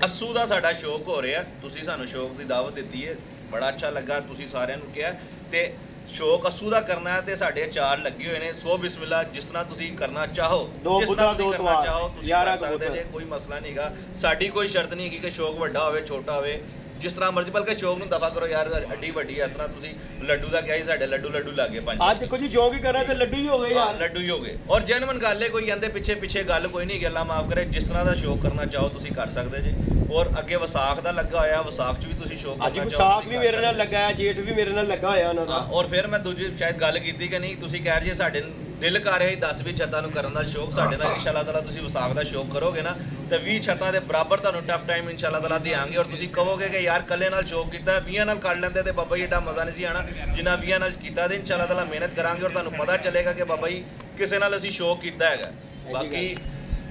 ਅੱਸੂ ਦਾ ਸਾਡਾ ਸ਼ੌਕ ਹੋ ਰਿਹਾ, ਤੁਸੀਂ ਸਾਨੂੰ ਸ਼ੌਕ ਦੀ ਦਾਵਤ ਦਿੱਤੀ ਹੈ, ਬੜਾ ਅੱਛਾ ਲੱਗਾ, ਤੁਸੀਂ ਸਾਰਿਆਂ ਨੂੰ ਕਿਹਾ। ਤੇ ਸ਼ੌਕ ਅਸੂ ਦਾ ਕਰਨਾ ਹੈ ਤੇ ਸਾਡੇ 4 ਲੱਗੇ ਹੋਏ ਨੇ। ਸੋ ਬਿਸਮਿਲ੍ਲਾ, ਜਿਸ ਤਰ੍ਹਾਂ ਤੁਸੀਂ ਕਰਨਾ ਚਾਹੋ, ਜਿਸ ਤਰ੍ਹਾਂ ਤੁਸੀਂ ਕਰਨਾ ਚਾਹੋ ਤੁਸੀਂ ਕਰ ਸਕਦੇ ਜੇ, ਕੋਈ ਮਸਲਾ ਨਹੀਂਗਾ। ਸਾਡੀ ਕੋਈ ਸ਼ਰਤ ਨਹੀਂ ਹੈਗੀ ਕਿ ਸ਼ੌਕ ਵੱਡਾ ਹੋਵੇ ਛੋਟਾ ਹੋਵੇ, ਜਿਸ ਤਰ੍ਹਾਂ ਮਰਜ਼ੀ, ਬਲਕਿ ਸ਼ੌਕ ਨੂੰ ਦਫਾ ਕਰੋ ਯਾਰ, ਅੱਡੀ ਵੱਡੀ ਇਸ ਤਰ੍ਹਾਂ ਤੁਸੀਂ ਲੱਡੂ ਦਾ ਕਿਹਾ ਸੀ, ਸਾਡੇ ਲੱਡੂ ਲੱਗੇ 5। ਅੱਜ ਦੇਖੋ ਜੀ ਸ਼ੌਕ ਹੀ ਕਰਾਂ ਤੇ ਲੱਡੂ ਹੀ ਹੋ ਗਏ ਯਾਰ, ਲੱਡੂ ਹੀ ਹੋ ਗਏ। ਔਰ ਜੈਨੂਇਨ ਗੱਲ ਹੈ, ਕੋਈ ਕਹਿੰਦੇ ਪਿੱਛੇ ਗੱਲ ਕੋਈ ਨਹੀਂ, ਗੱਲਾਂ ਮਾਫ ਕਰੇ। ਜਿਸ ਤਰ੍ਹਾਂ ਦਾ ਸ਼ੌਕ ਕਰਨਾ ਚਾਹੋ ਤੁਸੀਂ ਕਰ ਸਕਦੇ ਜੇ। ਔਰ ਅੱਗੇ ਵਿਸਾਖ ਦਾ ਲੱਗਾ ਹੋਇਆ, ਵਿਸਾਖ 'ਚ ਵੀ ਤੁਸੀਂ ਸ਼ੌਕ ਕਰਨਾ ਚਾਹੋ। ਅੱਜ ਵਿਸਾਖ ਵੀ ਮੇਰੇ ਨਾਲ ਲੱਗਾ ਹੈ, ਜੇਠ ਵੀ ਮੇਰੇ ਨਾਲ ਲੱਗਾ ਹੋਇਆ ਉਹਨਾਂ ਦਾ। ਔਰ ਫਿਰ ਮੈਂ ਦੂਜੀ ਸ਼ਾਇਦ ਗੱਲ ਕੀਤੀ ਕਿ ਨਹੀਂ, ਤੁਸੀਂ ਕਹਿ ਰਹੇ ਸਾਡੇ ਦਿਲ ਕਰ ਰਿਹਾ 10-20 ਛੱਤਾਂ ਨੂੰ ਕਰਨ ਦਾ ਸ਼ੌਕ। ਸਾਡੇ ਨਾਲ ਇੰਸ਼ਾਅੱਲਾ ਤਾਲਾ ਤੁਸੀਂ ਵਿਸਾਖ ਦਾ ਸ਼ੌਕ ਕਰੋਗੇ ਨਾ ਤੇ 20 ਛੱਤਾਂ ਦੇ ਬਰਾਬਰ ਤੁਹਾਨੂੰ ਟਫ ਟਾਈਮ ਇੰਸ਼ਾਅੱਲਾ ਤਾਲਾ ਦੇਾਂਗੇ। ਔਰ ਤੁਸੀਂ ਕਹੋਗੇ ਕਿ ਯਾਰ ਕੱਲੇ ਨਾਲ ਸ਼ੌਕ ਕੀਤਾ, 20 ਨਾਲ ਕਰ ਲੈਂਦੇ ਤੇ ਬਾਬਾ ਜੀ ਏਡਾ ਮਜ਼ਾ ਨਹੀਂ ਸੀ ਆਣਾ ਜਿੰਨਾ 20 ਨਾਲ ਕੀਤਾ। ਤੇ ਇੰਸ਼ਾਅੱਲਾ ਤਾਲਾ ਮਿਹਨਤ ਕਰਾਂਗੇ ਔਰ ਤੁਹਾਨੂੰ ਪਤਾ ਚੱਲੇਗਾ ਕਿ ਬਾਬਾ ਜੀ ਕਿਸੇ ਨਾਲ ਅਸੀਂ ਸ਼ੌਕ ਕੀਤਾ ਹੈਗਾ। ਬਾਕੀ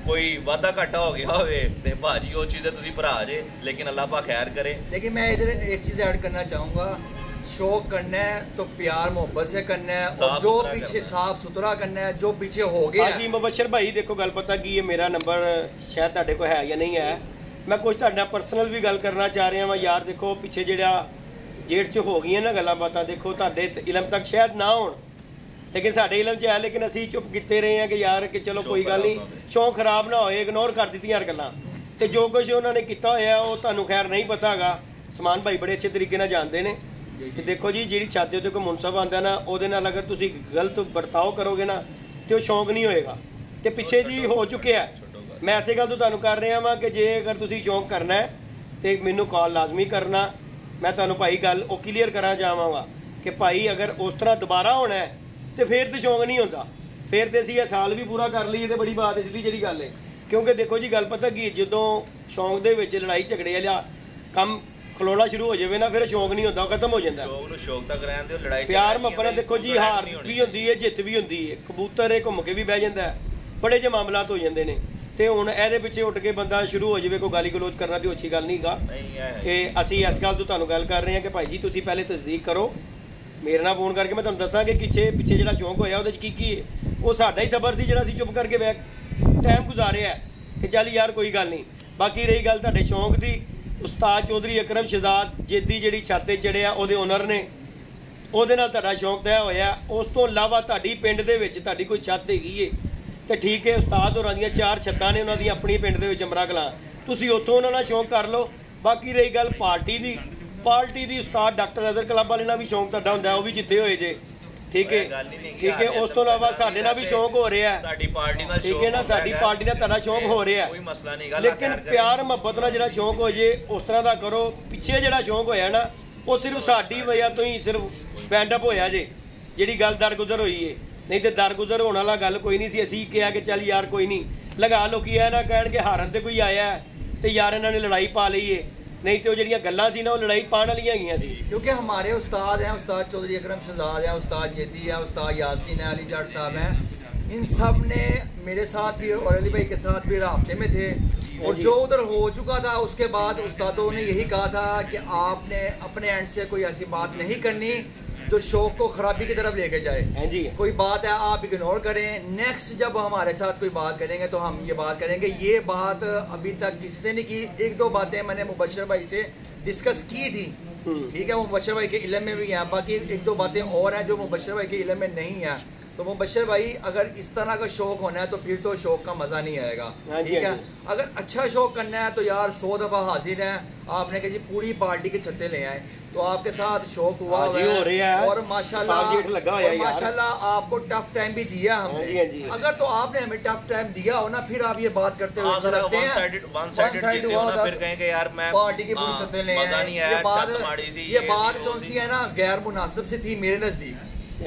ਕੋਈ ਵਾਧਾ ਘਾਟਾ ਹੋ ਗਿਆ ਹੋਵੇ ਤੇ ਭਾਜੀ ਉਹ ਚੀज़ें ਤੁਸੀਂ ਭਰਾ ਜੇ, लेकिन अल्लाह पा खैर करे। लेकिन मैं इधर एक चीज़ ऐड करना चाहूँगा, शौक करना है तो प्यार मोहब्बत से करना है, और जो पीछे साफ सुथरा करना है, जो पीछे हो गया। जी मुबशर भाई देखो गल पता की है, मेरा नंबर शायद ਤੁਹਾਡੇ ਕੋਲ ਹੈ ਜਾਂ ਨਹੀਂ ਹੈ, ਮੈਂ ਕੁਝ ਤੁਹਾਡੇ ਨਾਲ ਪਰਸਨਲ ਵੀ ਗੱਲ ਕਰਨਾ ਚਾਹ ਰਿਹਾ ਵਾਂ ਯਾਰ। ਦੇਖੋ ਪਿੱਛੇ ਜਿਹੜਾ ਜੇਠ 'ਚ ਹੋ ਗਈਆਂ ਨਾ ਗੱਲਾਂ ਬਾਤਾਂ, ਦੇਖੋ ਤੁਹਾਡੇ ਇਲਮ ਤੱਕ ਸ਼ਾਇਦ ਨਾ ਹੋਣ, ਲੇਕਿਨ ਸਾਡੇ ਇਲਮ 'ਚ ਹੈ। ਲੇਕਿਨ ਅਸੀਂ ਚੁੱਪ ਕੀਤੇ ਰਹੇ ਹਾਂ ਕਿ ਯਾਰ ਕਿ ਚਲੋ ਕੋਈ ਗੱਲ ਨਹੀਂ, ਸ਼ੌਂਕ ਖਰਾਬ ਨਾ ਹੋਏ, ਇਗਨੋਰ ਕਰ ਦਿੱਤੀਆਂ ਯਾਰ ਗੱਲਾਂ। ਤੇ ਜੋ ਕੁਝ ਉਹਨਾਂ ਨੇ ਕੀਤਾ ਹੋਇਆ ਉਹ ਤੁਹਾਨੂੰ ਖੈਰ ਨਹੀਂ ਪਤਾ ਹੈਗਾ। ਸਮਾਨ ਭਾਈ ਬੜੇ ਅੱਛੇ ਤਰੀਕੇ ਨਾਲ ਜਾਣਦੇ ਨੇ ਕਿ ਦੇਖੋ ਜੀ ਜਿਹੜੀ ਛੱਤ ਦੇ ਉੱਤੇ ਕੋਈ ਮੁਨਸਬ ਆਉਂਦਾ ਨਾ, ਉਹਦੇ ਨਾਲ ਅਗਰ ਤੁਸੀਂ ਗਲਤ ਵਰਤਾਓ ਕਰੋਗੇ ਨਾ ਤੇ ਉਹ ਸ਼ੌਂਕ ਨਹੀਂ ਹੋਏਗਾ। ਤੇ ਪਿੱਛੇ ਜੀ ਹੋ ਚੁੱਕਿਆ। ਮੈਂ ਐਸੇ ਗੱਲ ਤੋਂ ਤੁਹਾਨੂੰ ਕਰ ਰਿਹਾ ਵਾਂ ਕਿ ਜੇ ਅਗਰ ਤੁਸੀਂ ਸ਼ੌਂਕ ਕਰਨਾ ਹੈ ਤੇ ਮੈਨੂੰ ਕਾਲ ਲਾਜ਼ਮੀ ਕਰਨਾ। ਮੈਂ ਤੁਹਾਨੂੰ ਭਾਈ ਗੱਲ ਉਹ ਕਲੀਅਰ ਕਰਾਂ ਚਾਹਾਂਗਾ ਕਿ ਭਾਈ ਅਗਰ ਉਸ ਤਰ੍ਹਾਂ ਦੁਬਾਰਾ ਹੋਣਾ ਹੈ ਤੇ ਫਿਰ ਤੇ ਸ਼ੌਂਕ ਨਹੀਂ ਹੁੰਦਾ, ਫਿਰ ਤੇ ਅਸੀਂ ਇਹ ਸਾਲ ਵੀ ਪੂਰਾ ਕਰ ਲਈਏ ਤੇ ਬੜੀ ਬਾਤ ਇਸ ਦੀ ਜਿਹੜੀ ਗੱਲ ਹੈ। ਕਿਉਂਕਿ ਦੇਖੋ ਜੀ ਗੱਲ ਪਤਾ ਕੀ, ਜਦੋਂ ਸ਼ੌਂਕ ਦੇ ਵਿੱਚ ਲੜਾਈ ਝਗੜੇ ਵਾਲਾ ਕੰਮ ਖਲੋਣਾ ਸ਼ੁਰੂ ਹੋ ਜਾਵੇ ਨਾ, ਫਿਰ ਸ਼ੌਂਕ ਨਹੀਂ ਹੁੰਦਾ, ਖਤਮ ਹੋ ਜਾਂਦਾ। ਸ਼ੌਂਕ ਨੂੰ ਸ਼ੌਂਕ ਤੱਕ ਰਹਿਣ ਦਿਓ, ਲੜਾਈ ਪਿਆਰ ਮੁਹੱਬਤ ਦੇਖੋ ਜੀ ਹਾਰ ਵੀ ਹੁੰਦੀ ਹੈ, ਜਿੱਤ ਵੀ ਹੁੰਦੀ ਹੈ। ਕਬੂਤਰ ਇਹ ਘੁੰਮ ਕੇ ਵੀ ਬਹਿ ਜਾਂਦਾ ਹੈ, ਬੜੇ ਜਿਹੇ ਮਾਮਲਾਤ ਹੋ ਜਾਂਦੇ ਨੇ। ਤੇ ਹੁਣ ਇਹਦੇ ਪਿੱਛੇ ਉੱਠ ਕੇ ਬੰਦਾ ਸ਼ੁਰੂ ਹੋ ਜਾਵੇ ਕੋਈ ਗਾਲੀ ਗਲੋਚ ਕਰਨਾ ਤੇ ਅੱਛੀ ਗੱਲ ਨਹੀਂ ਗਾ। ਕਿ ਅਸੀਂ ਇਸ ਗੱਲ ਤੋਂ ਤੁਹਾਨੂੰ ਗੱਲ ਕਰ ਰਹੇ ਹਾਂ ਕਿ ਭਾਈ ਜੀ ਤੁਸੀਂ ਪਹਿਲੇ ਤਸਦੀਕ ਕਰੋ, ਮੇਰੇ ਨਾਲ ਫੋਨ ਕਰਕੇ ਮੈਂ ਤੁਹਾਨੂੰ ਦੱਸਾਂ ਕਿ ਪਿੱਛੇ ਜਿਹੜਾ ਸ਼ੌਂਕ ਹੋਇਆ ਉਹਦੇ 'ਚ ਕੀ ਹੈ। ਉਹ ਸਾਡਾ ਹੀ ਸਬਰ ਸੀ ਜਿਹੜਾ ਅਸੀਂ ਚੁੱਪ ਕਰਕੇ ਟਾਈਮ ਗੁਜ਼ਾਰਿਆ ਕਿ ਚੱਲ ਯਾਰ ਕੋਈ ਗੱਲ ਨਹੀਂ। ਬਾਕੀ ਰਹੀ ਗੱਲ ਤੁਹਾਡੇ ਸ਼ੌਂਕ ਦੀ, ਉਸਤਾਦ ਚੌਧਰੀ ਅਕਰਮ ਸ਼ਹਜ਼ਾਦ ਜੇਦੀ ਜਿਹੜੀ ਛੱਤ ਤੇ ਚੜਿਆ ਉਹਦੇ ਓਨਰ ਨੇ, ਉਹਦੇ ਨਾਲ ਤੁਹਾਡਾ ਸ਼ੌਂਕ ਤੈਅ ਹੋਇਆ। ਉਸ ਤੋਂ ਇਲਾਵਾ ਤੁਹਾਡੀ ਪਿੰਡ ਦੇ ਵਿੱਚ ਤੁਹਾਡੀ ਕੋਈ ਛੱਤ ਹੈਗੀ ਏ ਤੇ ਠੀਕ ਹੈ, ਉਸਤਾਦ ਹੋਰਾਂ ਦੀਆਂ 4 ਛੱਤਾਂ ਨੇ ਉਹਨਾਂ ਦੀ ਆਪਣੀ ਪਿੰਡ ਦੇ ਵਿੱਚ ਅਮਰਾ ਕਲਾਂ, ਤੁਸੀਂ ਉੱਥੋਂ ਉਹਨਾਂ ਨਾਲ ਸ਼ੌਂਕ ਕਰ ਲਓ। ਬਾਕੀ ਰਹੀ ਗੱਲ ਪਾਰਟੀ ਦੀ ਉਸਤਾਦ ਡਾਕਟਰ ਅਜ਼ਹਰ ਕਲੱਬ ਵਾਲੇ ਨਾਲ ਵੀ ਸ਼ੌਂਕ ਤੁਹਾਡਾ ਹੁੰਦਾ, ਉਹ ਵੀ ਜਿੱਥੇ ਹੋਏ ਜੇ। ਠੀਕ ਹੈ। ਉਸ ਤੋਂ ਇਲਾਵਾ ਸਾਡੇ ਨਾਲ ਵੀ ਸ਼ੌਂਕ ਹੋ ਰਿਹਾ, ਸਾਡੀ ਪਾਰਟੀ ਨਾਲ ਠੀਕ ਹੈ ਨਾ, ਸਾਡੀ ਪਾਰਟੀ ਨਾਲ ਤੁਹਾਡਾ ਸ਼ੌਂਕ ਹੋ ਰਿਹਾ, ਕੋਈ ਮਸਲਾ ਨਹੀਂਗਾ। ਲੇਕਿਨ ਪਿਆਰ ਮੁਹੱਬਤ ਨਾਲ ਜਿਹੜਾ ਸ਼ੌਂਕ ਹੋ ਜੇ ਉਸ ਤਰ੍ਹਾਂ ਦਾ ਕਰੋ। ਪਿੱਛੇ ਜਿਹੜਾ ਸ਼ੌਂਕ ਹੋਇਆ ਨਾ ਉਹ ਸਿਰਫ ਸਾਡੀ ਵਜ੍ਹਾ ਤੋਂ ਹੀ ਸਿਰਫ ਬੈਂਡ ਅਪ ਹੋਇਆ ਜੇ, ਜਿਹੜੀ ਗੱਲ ਦਰਗੁਜ਼ਰ ਹੋਈ ਏ। ਨਹੀਂ ਤੇ ਦਰਗੁਜ਼ਰ ਹੋਣ ਵਾਲਾ ਗੱਲ ਕੋਈ ਨਹੀਂ ਸੀ। ਅਸੀਂ ਕਿਹਾ ਕਿ ਚੱਲ ਯਾਰ ਕੋਈ ਨਹੀਂ ਲਗਾ ਲੋਕੀ ਇਹ ਨਾ ਕਹਿਣ ਕਿ ਹਾਰਨ ਤੇ ਕੋਈ ਆਇਆ ਤੇ ਯਾਰ ਇਹਨਾਂ ਨੇ ਲੜਾਈ ਪਾ ਲਈ ਏ, नहीं तो जड़ियाँ गल्लां सी ना वो लड़ाई पाने वाली हैगियां सी। क्योंकि हमारे उस्ताद हैं, उस्ताद चौधरी अकरम शहजाद हैं, उस्ताद जेदी है, उस्ताद यासीन है, अली जाट साहब हैं, इन सब ने मेरे साथ भी और अली भाई के साथ भी राब्ते में थे। और जो उधर हो चुका था उसके बाद उस्तादों ने यही कहा था कि आपने अपने एंड से कोई ऐसी बात नहीं करनी जो शौक को खराबी की तरफ लेके जाए। कोई बात है आप इग्नोर करें, नेक्स्ट जब हमारे साथ कोई बात करेंगे तो हम ये बात करेंगे। ये बात अभी तक किसी से नहीं की। 1-2 बातें मैंने मुबशर भाई से डिस्कस की थी, ठीक है, वो मुबशर भाई के इल्म में भी हैं। बाकी 1-2 बातें और हैं जो मुबशर भाई के इल्म में नहीं है। तो मुबशर भाई अगर इस तरह का शौक होना है तो फिर तो शौक का मज़ा नहीं आएगा, ठीक है। अगर अच्छा शौक करना है तो यार 100 दफ़ा हाजिर है। आपने कहा जी पूरी पार्टी के छत्ते ले आए तो आपके साथ शौक हुआ है और माशाल्लाह आपको टफ टाइम भी दिया हमने। अगर तो आपने हमें टफ टाइम दिया हो ना फिर आप ये बात करते हुए अच्छा लगते हैं, पार्टी की पूरी छत्ते ले आए। ये बात जो सी है ना गैर मुनासिब से थी मेरे नज़दीक।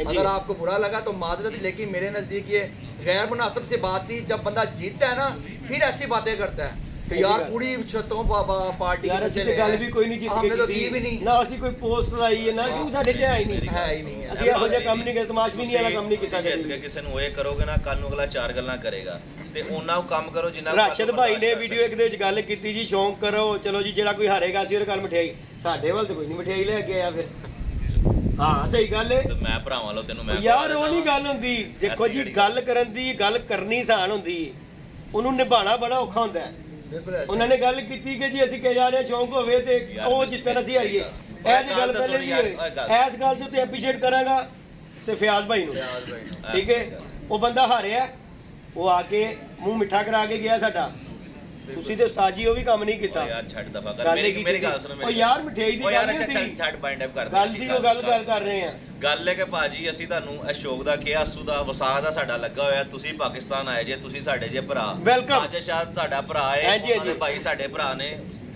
अगर आपको बुरा लगा तो माजरत, लेकिन मेरे नज़दीक ये गैर मुनासिब से बात थी। जब बंदा जीतता है ना फिर ऐसी बातें करता है कि यार पूरी छतों पार्टी की छत्ते ले आए, हमने तो की भी नहीं ना, ਅਸੀਂ ਕੋਈ ਪੋਸਟ ਲਾਈ ਹੈ ਨਾ, ਕਿਉਂ ਸਾਡੇ ਚ ਹੈ ਹੀ ਨਹੀਂ। ਅਸੀਂ ਇਹੋ ਜਿਹਾ ਕੰਮ ਨਹੀਂ ਕੀਤਾ, ਤਮਾਸ਼ਬੀਨੀ ਵਾਲਾ ਕੰਮ ਨਹੀਂ ਕੀਤਾ। ਜੇ ਕਿਸੇ ਨੂੰ ਇਹ ਕਰੋਗੇ ਨਾ ਕੱਲ ਨੂੰ ਅਗਲਾ 4 ਗੱਲਾਂ ਕਰੇਗਾ ਤੇ ਉਹਨਾਂ ਨੂੰ ਕੰਮ ਕਰੋ ਜਿੰਨਾ। ਰਾਸ਼ਦ ਭਾਈ ਨੇ ਵੀਡੀਓ ਇੱਕ ਦੇ ਵਿੱਚ ਗੱਲ ਕੀਤੀ ਜੀ ਸ਼ੌਂਕ ਕਰੋ, ਚਲੋ ਜੀ ਜਿਹੜਾ ਕੋਈ ਹਾਰੇਗਾ ਅਸੀਂ ਉਹਦੇ ਕੱਲ ਮਠਿਆਈ। ਸਾਡੇ ਵੱਲ ਤਾਂ ਕੋਈ ਨਹੀਂ ਮਠਿਆਈ ਲੈ ਕੇ ਆਇਆ ਫਿਰ। ਹਾਂ ਸਹੀ ਗੱਲ ਹੈ, ਮੈਂ ਭਰਾਵਾਂ ਲੋ ਤੈਨੂੰ ਮੈਂ ਯਾਰ ਉਹ ਨਹੀਂ ਗੱਲ ਹੁੰਦੀ। ਦੇਖੋ ਜੀ ਗੱਲ ਕਰਨ ਦੀ ਗੱਲ ਕਰਨੀ ਆਸਾਨ ਹੁੰਦੀ, ਉਹਨੂੰ ਨਿਭਾਉਣਾ ਬੜਾ ਔਖਾ ਹੁੰਦਾ। उन्होंने गल की कि जी असीं कह जा रहे शौक होवे ते ओ जितन असीं हारीए ਇਹ ਤੇ ਗੱਲ ਪਹਿਲੇ ਵੀ ਹੋਈ ਇਸ ਗੱਲ ਤੇ ਐਪਰੀਸ਼ੀਏਟ ਕਰਾਂਗਾ ਤੇ ਫਿਆਜ਼ ਭਾਈ ਨੂੰ ਠੀਕ ਹੈ ਉਹ ਬੰਦਾ ਹਾਰਿਆ ਉਹ ਆ ਕੇ ਮੂੰਹ ਮਿੱਠਾ ਕਰਾ ਕੇ ਗਿਆ ਸਾਡਾ ਤੁਸੀਂ ਤੇ ਉਸਤਾਦ ਜੀ ਉਹ ਵੀ ਕੰਮ ਨਹੀਂ ਕੀਤਾ ਯਾਰ ਛੱਡ ਦਫਾ ਕਰ ਮੇਰੀ ਗੱਲ ਸੁਣੋ ਉਹ ਯਾਰ ਮਠਿਆਈ ਦੀ ਗੱਲ ਨਹੀਂ ਛੱਡ ਬਾਈਂਡ ਅਪ ਕਰ ਦੇ ਗੱਲ ਦੀ ਉਹ ਗੱਲ ਕਰ ਰਹੇ ਆ ਗੱਲ ਹੈ ਕਿ ਭਾਜੀ ਅਸੀਂ ਤੁਹਾਨੂੰ ਅਸ਼ੋਕ ਦਾ ਕਿਹਾ ਅਸੂ ਦਾ ਵਸਾ ਦਾ ਸਾਡਾ ਲੱਗਾ ਹੋਇਆ ਤੁਸੀਂ ਪਾਕਿਸਤਾਨ ਆਏ ਜੇ ਤੁਸੀਂ ਸਾਡੇ ਜੇ ਭਰਾ ਵੈਲਕਮ ਅੱਜ ਸ਼ਾਇਦ ਸਾਡਾ ਭਰਾ ਹੈ ਉਹਨਾਂ ਭਾਈ ਸਾਡੇ ਭਰਾ ਨੇ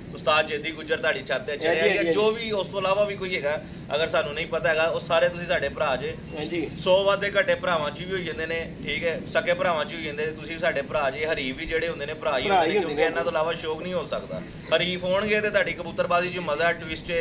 ਉਸਤਾਦ ਜੇਦੀ ਗੁੱਜਰ ਤੁਹਾਡੀ ਛੱਤ ਤੇ ਚੜਿਆ ਜਾਂ ਜੋ ਵੀ ਉਸ ਤੋਂ ਇਲਾਵਾ ਵੀ ਕੋਈ ਹੈਗਾ ਅਗਰ ਸਾਨੂੰ ਨਹੀਂ ਪਤਾ ਹੈਗਾ ਉਹ ਸਾਰੇ ਤੁਸੀਂ ਸਾਡੇ ਭਰਾ ਜੇ ਹਾਂਜੀ 100 ਵਾਧੇ ਘੱਟੇ ਭਰਾਵਾਂ 'ਚ ਵੀ ਹੋ ਜਾਂਦੇ ਨੇ ਠੀਕ ਹੈ ਸਕੇ ਭਰਾਵਾਂ 'ਚ ਵੀ ਹੋ ਜਾਂਦੇ ਤੁਸੀਂ ਸਾਡੇ ਭਰਾ ਜੇ ਹਰੀਫ ਵੀ ਜਿਹੜੇ ਹੁੰਦੇ ਨੇ ਭਰਾ ਹੀ ਹੁੰਦੇ ਨੇ ਕਿਉਂਕਿ ਇਹਨਾਂ ਤੋਂ ਇਲਾਵਾ ਸ਼ੌਕ ਨਹੀਂ ਹੋ ਸਕਦਾ ਹਰੀਫ ਹੋਣਗੇ ਤੇ ਤੁਹਾਡੀ ਕਬੂਤਰਬਾਜ਼ੀ 'ਚ ਮਜ਼ਾ ਟਵਿਸਟ